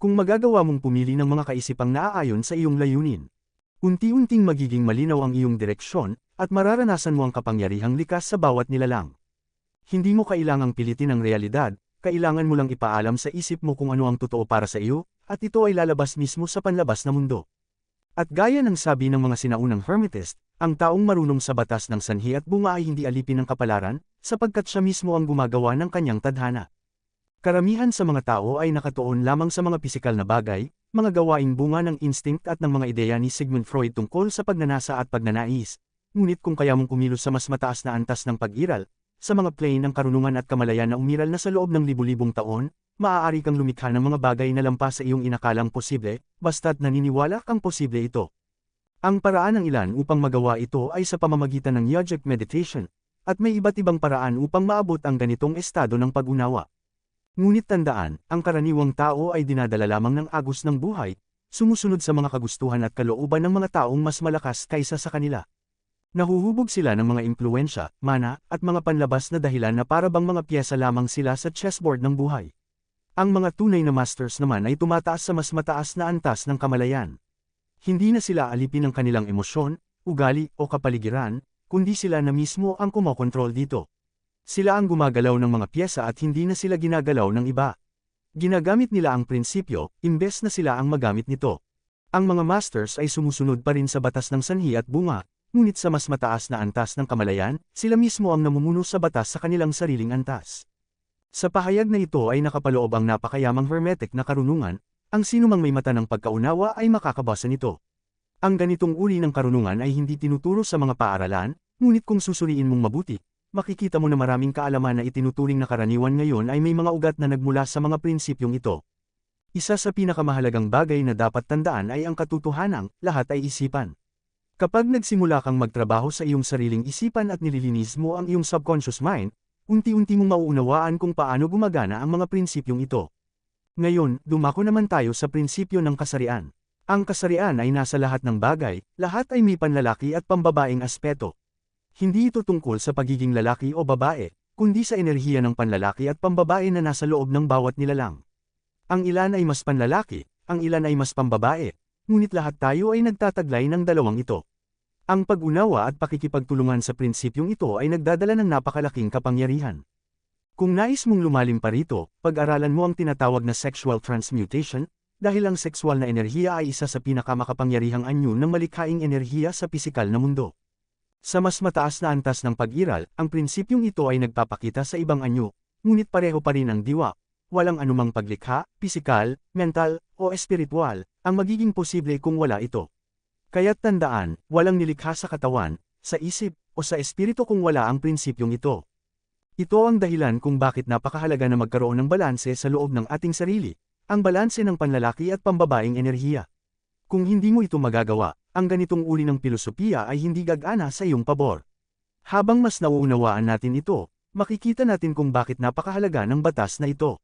Kung magagawa mong pumili ng mga kaisipang naaayon sa iyong layunin, unti-unting magiging malinaw ang iyong direksyon, at mararanasan mo ang kapangyarihang likas sa bawat nilalang. Hindi mo kailangang pilitin ang realidad, kailangan mo lang ipaalam sa isip mo kung ano ang totoo para sa iyo, at ito ay lalabas mismo sa panlabas na mundo. At gaya ng sabi ng mga sinaunang Hermetist, ang taong marunong sa batas ng sanhi at bunga ay hindi alipin ng kapalaran, sapagkat siya mismo ang gumagawa ng kanyang tadhana. Karamihan sa mga tao ay nakatuon lamang sa mga pisikal na bagay, mga gawaing bunga ng instinct at ng mga ideya ni Sigmund Freud tungkol sa pagnanasa at pagnanais. Ngunit kung kaya mong kumilos sa mas mataas na antas ng pag-iral, sa mga plane ng karunungan at kamalayan na umiral na sa loob ng libu-libong taon, maaari kang lumikha ng mga bagay na lampas sa iyong inakalang posible, basta't naniniwala kang posible ito. Ang paraan ng ilan upang magawa ito ay sa pamamagitan ng yogic meditation, at may iba't ibang paraan upang maabot ang ganitong estado ng pag-unawa. Ngunit tandaan, ang karaniwang tao ay dinadala lamang ng agos ng buhay, sumusunod sa mga kagustuhan at kalooban ng mga taong mas malakas kaysa sa kanila. Nahuhubog sila ng mga impluwensya, mana, at mga panlabas na dahilan na para bang mga piyesa lamang sila sa chessboard ng buhay. Ang mga tunay na masters naman ay tumataas sa mas mataas na antas ng kamalayan. Hindi na sila alipin ng kanilang emosyon, ugali o kapaligiran, kundi sila na mismo ang kumokontrol dito. Sila ang gumagalaw ng mga piyesa at hindi na sila ginagalaw ng iba. Ginagamit nila ang prinsipyo, imbes na sila ang magamit nito. Ang mga masters ay sumusunod pa rin sa batas ng sanhi at bunga, ngunit sa mas mataas na antas ng kamalayan, sila mismo ang namumuno sa batas sa kanilang sariling antas. Sa pahayag na ito ay nakapaloob ang napakayamang hermetic na karunungan, ang sinumang may mata ng pagkaunawa ay makakabasa nito. Ang ganitong uri ng karunungan ay hindi tinuturo sa mga paaralan, ngunit kung susuriin mong mabuti, makikita mo na maraming kaalaman na itinuturing na karaniwan ngayon ay may mga ugat na nagmula sa mga prinsipyong ito. Isa sa pinakamahalagang bagay na dapat tandaan ay ang katotohanang, lahat ay isipan. Kapag nagsimula kang magtrabaho sa iyong sariling isipan at nililinis mo ang iyong subconscious mind, unti-unti mong mauunawaan kung paano gumagana ang mga prinsipyong ito. Ngayon, dumako naman tayo sa prinsipyo ng kasarian. Ang kasarian ay nasa lahat ng bagay, lahat ay may panlalaki at pambabaeng aspeto. Hindi ito tungkol sa pagiging lalaki o babae, kundi sa enerhiya ng panlalaki at pambabae na nasa loob ng bawat nilalang. Ang ilan ay mas panlalaki, ang ilan ay mas pambabae, ngunit lahat tayo ay nagtataglay ng dalawang ito. Ang pag-unawa at pakikipagtulungan sa prinsipyong ito ay nagdadala ng napakalaking kapangyarihan. Kung nais mong lumalim pa rito, pag-aralan mo ang tinatawag na sexual transmutation, dahil ang sexual na enerhiya ay isa sa pinakamakapangyarihang anyo ng malikhaing enerhiya sa pisikal na mundo. Sa mas mataas na antas ng pag-iral, ang prinsipyong ito ay nagpapakita sa ibang anyo, ngunit pareho pa rin ang diwa. Walang anumang paglikha, pisikal, mental, o espiritual, ang magiging posible kung wala ito. Kaya't tandaan, walang nilikha sa katawan, sa isip, o sa espiritu kung wala ang prinsipyong ito. Ito ang dahilan kung bakit napakahalaga na magkaroon ng balanse sa loob ng ating sarili, ang balanse ng panlalaki at pambabaeng enerhiya. Kung hindi mo ito magagawa, ang ganitong uri ng pilosopiya ay hindi gagana sa iyong pabor. Habang mas nauunawaan natin ito, makikita natin kung bakit napakahalaga ng batas na ito.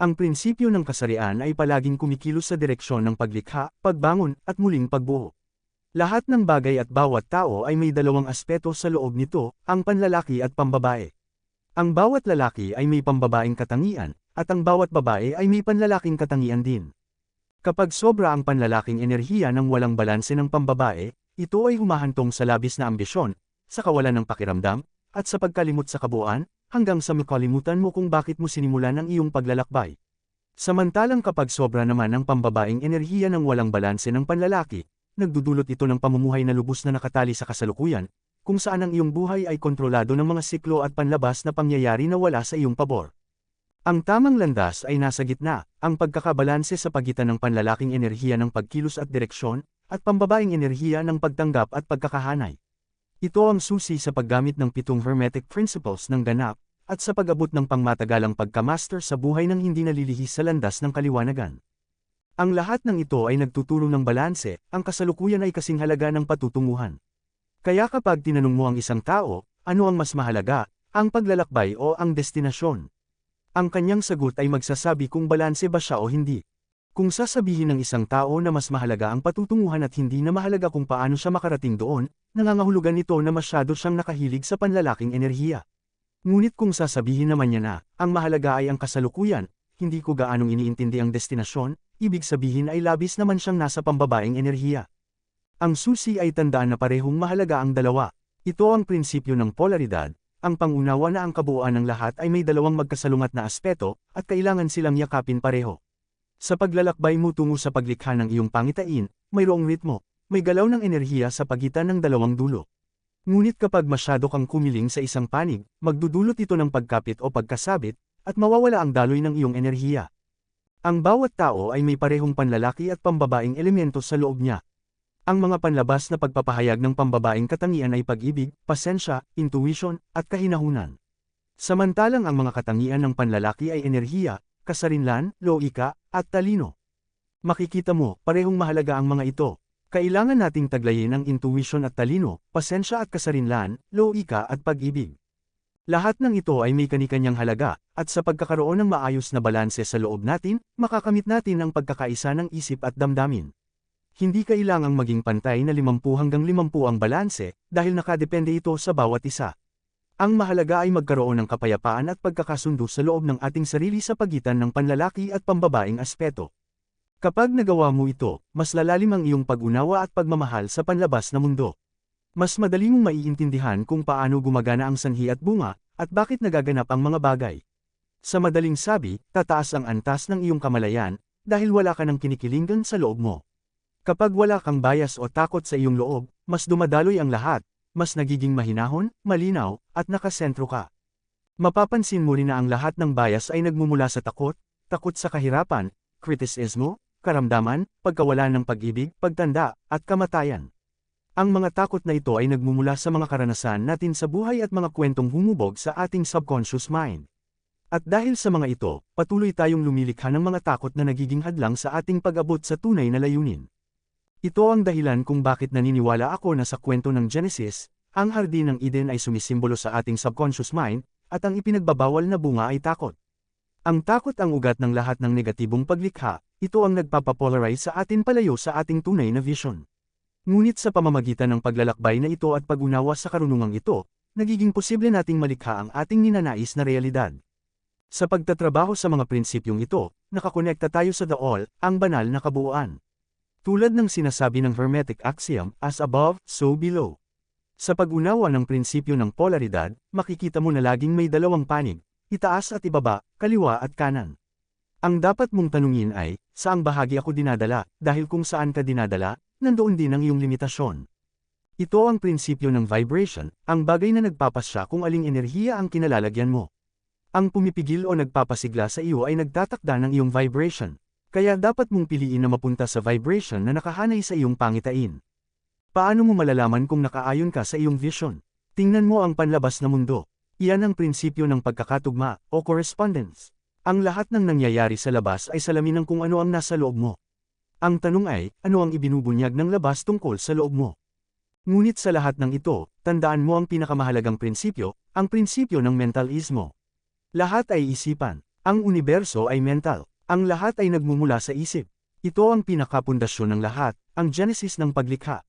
Ang prinsipyo ng kasarian ay palaging kumikilos sa direksyon ng paglikha, pagbangon, at muling pagbuo. Lahat ng bagay at bawat tao ay may dalawang aspeto sa loob nito, ang panlalaki at pambabae. Ang bawat lalaki ay may pambabaeng katangian, at ang bawat babae ay may panlalaking katangian din. Kapag sobra ang panlalaking enerhiya ng walang balanse ng pambabae, ito ay humahantong sa labis na ambisyon, sa kawalan ng pakiramdam, at sa pagkalimot sa kabuuan, hanggang sa makalimutan mo kung bakit mo sinimulan ang iyong paglalakbay. Samantalang kapag sobra naman ang pambabaeng enerhiya ng walang balanse ng panlalaki, nagdudulot ito ng pamumuhay na lubos na nakatali sa kasalukuyan, kung saan ang iyong buhay ay kontrolado ng mga siklo at panlabas na pangyayari na wala sa iyong pabor. Ang tamang landas ay nasa gitna, ang pagkakabalanse sa pagitan ng panlalaking enerhiya ng pagkilos at direksyon, at pambabaeng enerhiya ng pagtanggap at pagkakahanay. Ito ang susi sa paggamit ng 7 Hermetic Principles ng ganap, at sa pag-abot ng pangmatagalang pagkamaster sa buhay ng hindi nalilihis sa landas ng kaliwanagan. Ang lahat ng ito ay nagtutulong ng balanse, ang kasalukuyan ay kasing halaga ng patutunguhan. Kaya kapag tinanong mo ang isang tao, ano ang mas mahalaga, ang paglalakbay o ang destinasyon? Ang kanyang sagot ay magsasabi kung balanse ba siya o hindi. Kung sasabihin ng isang tao na mas mahalaga ang patutunguhan at hindi na mahalaga kung paano siya makarating doon, nangangahulugan ito na masyado siyang nakahilig sa panlalaking enerhiya. Ngunit kung sasabihin naman niya na, ang mahalaga ay ang kasalukuyan, hindi ko gaanong iniintindi ang destinasyon, ibig sabihin ay labis naman siyang nasa pambabaeng enerhiya. Ang susi ay tandaan na parehong mahalaga ang dalawa. Ito ang prinsipyo ng polaridad, ang pangunawa na ang kabuuan ng lahat ay may dalawang magkasalungat na aspeto, at kailangan silang yakapin pareho. Sa paglalakbay mo tungo sa paglikha ng iyong pangitain, mayroong ritmo, may galaw ng enerhiya sa pagitan ng dalawang dulo. Ngunit kapag masyado kang kumiling sa isang panig, magdudulot ito ng pagkapit o pagkasabit, at mawawala ang daloy ng iyong enerhiya. Ang bawat tao ay may parehong panlalaki at pambabaing elemento sa loob niya. Ang mga panlabas na pagpapahayag ng pambabaing katangian ay pag-ibig, pasensya, intuition, at kahinahunan. Samantalang ang mga katangian ng panlalaki ay enerhiya, kasarinlan, loika, at talino. Makikita mo, parehong mahalaga ang mga ito. Kailangan nating taglayin ang intuition at talino, pasensya at kasarinlan, loika at pag-ibig. Lahat ng ito ay may kanikanyang halaga, at sa pagkakaroon ng maayos na balanse sa loob natin, makakamit natin ang pagkakaisa ng isip at damdamin. Hindi kailangang maging pantay na 50 hanggang 50 ang balanse, dahil nakadepende ito sa bawat isa. Ang mahalaga ay magkaroon ng kapayapaan at pagkakasundo sa loob ng ating sarili sa pagitan ng panlalaki at pambabaing aspeto. Kapag nagawa mo ito, mas lalalim ang iyong pag-unawa at pagmamahal sa panlabas na mundo. Mas madali mong maiintindihan kung paano gumagana ang sanhi at bunga, at bakit nagaganap ang mga bagay. Sa madaling sabi, tataas ang antas ng iyong kamalayan, dahil wala ka ng kinikilingan sa loob mo. Kapag wala kang bias o takot sa iyong loob, mas dumadaloy ang lahat, mas nagiging mahinahon, malinaw, at nakasentro ka. Mapapansin mo rin na ang lahat ng bias ay nagmumula sa takot sa kahirapan, kritisismo, karamdaman, pagkawala ng pag-ibig, pagtanda, at kamatayan. Ang mga takot na ito ay nagmumula sa mga karanasan natin sa buhay at mga kwentong humubog sa ating subconscious mind. At dahil sa mga ito, patuloy tayong lumilikha ng mga takot na nagiging hadlang sa ating pag-abot sa tunay na layunin. Ito ang dahilan kung bakit naniniwala ako na sa kwento ng Genesis, ang hardin ng Eden ay sumisimbolo sa ating subconscious mind, at ang ipinagbabawal na bunga ay takot. Ang takot ang ugat ng lahat ng negatibong paglikha, ito ang nagpapapolarize sa atin palayo sa ating tunay na vision. Ngunit sa pamamagitan ng paglalakbay na ito at pag-unawa sa karunungang ito, nagiging posible nating malikha ang ating ninanais na realidad. Sa pagtatrabaho sa mga prinsipyong ito, nakakonekta tayo sa The All, ang banal na kabuuan. Tulad ng sinasabi ng Hermetic Axiom, as above, so below. Sa pag-unawa ng prinsipyo ng polaridad, makikita mo na laging may dalawang panig, itaas at ibaba, kaliwa at kanan. Ang dapat mong tanungin ay, saang bahagi ako dinadala, dahil kung saan ka dinadala, nandoon din ang iyong limitasyon. Ito ang prinsipyo ng vibration, ang bagay na nagpapasya kung aling enerhiya ang kinalalagyan mo. Ang pumipigil o nagpapasigla sa iyo ay nagtatakda ng iyong vibration. Kaya dapat mong piliin na mapunta sa vibration na nakahanay sa iyong pangitain. Paano mo malalaman kung nakaayon ka sa iyong vision? Tingnan mo ang panlabas na mundo. Iyan ang prinsipyo ng pagkakatugma, o correspondence. Ang lahat ng nangyayari sa labas ay salamin ng kung ano ang nasa loob mo. Ang tanong ay, ano ang ibinubunyag ng labas tungkol sa loob mo? Ngunit sa lahat ng ito, tandaan mo ang pinakamahalagang prinsipyo, ang prinsipyo ng mentalismo. Lahat ay isipan. Ang universo ay mental. Ang lahat ay nagmumula sa isip. Ito ang pinakapundasyon ng lahat, ang genesis ng paglikha.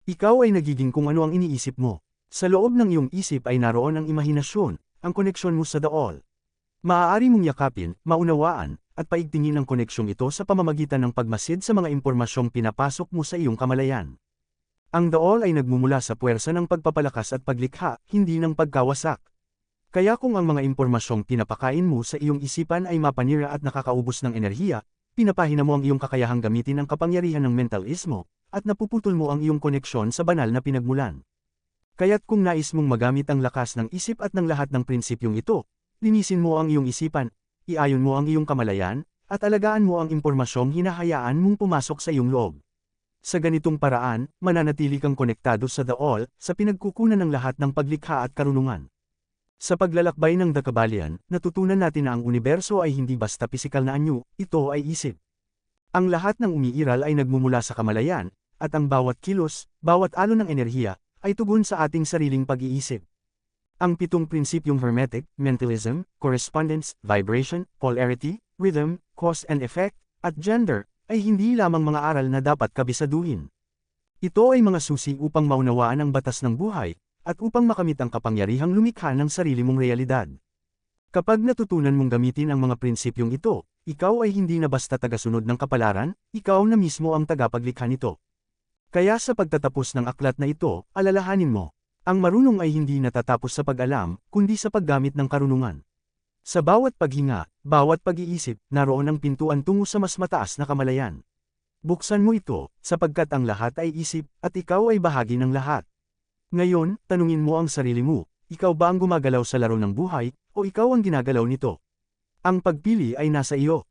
Ikaw ay nagiging kung ano ang iniisip mo. Sa loob ng iyong isip ay naroon ang imahinasyon, ang koneksyon mo sa The All. Maaari mong yakapin, maunawaan, at paigtingin ang koneksyong ito sa pamamagitan ng pagmasid sa mga impormasyong pinapasok mo sa iyong kamalayan. Ang The All ay nagmumula sa puwersa ng pagpapalakas at paglikha, hindi ng pagkawasak. Kaya kung ang mga impormasyong pinapakain mo sa iyong isipan ay mapanira at nakakaubos ng enerhiya, pinapahina mo ang iyong kakayahang gamitin ang kapangyarihan ng mentalismo, at napuputol mo ang iyong koneksyon sa banal na pinagmulan. Kaya't kung nais mong magamit ang lakas ng isip at ng lahat ng prinsipyong ito, linisin mo ang iyong isipan, iayon mo ang iyong kamalayan, at alagaan mo ang impormasyong hinahayaan mong pumasok sa iyong loob. Sa ganitong paraan, mananatili kang konektado sa The All, sa pinagkukunan ng lahat ng paglikha at karunungan. Sa paglalakbay ng The Kabbalion, natutunan natin na ang universo ay hindi basta pisikal na anyo, ito ay isip. Ang lahat ng umiiral ay nagmumula sa kamalayan, at ang bawat kilos, bawat alon ng enerhiya, ay tugon sa ating sariling pag-iisip. Ang 7 prinsipyong Hermetic, mentalism, correspondence, vibration, polarity, rhythm, cause and effect, at gender, ay hindi lamang mga aral na dapat kabisaduhin. Ito ay mga susi upang maunawaan ang batas ng buhay, at upang makamit ang kapangyarihang lumikha ng sarili mong realidad. Kapag natutunan mong gamitin ang mga prinsipyong ito, ikaw ay hindi na basta tagasunod ng kapalaran, ikaw na mismo ang tagapaglikha nito. Kaya sa pagtatapos ng aklat na ito, alalahanin mo, ang marunong ay hindi natatapos sa pag-alam, kundi sa paggamit ng karunungan. Sa bawat paghinga, bawat pag-iisip, naroon ang pintuan tungo sa mas mataas na kamalayan. Buksan mo ito, sapagkat ang lahat ay isip, at ikaw ay bahagi ng lahat. Ngayon, tanungin mo ang sarili mo, ikaw ba ang gumagalaw sa laro ng buhay, o ikaw ang ginagalaw nito? Ang pagpili ay nasa iyo.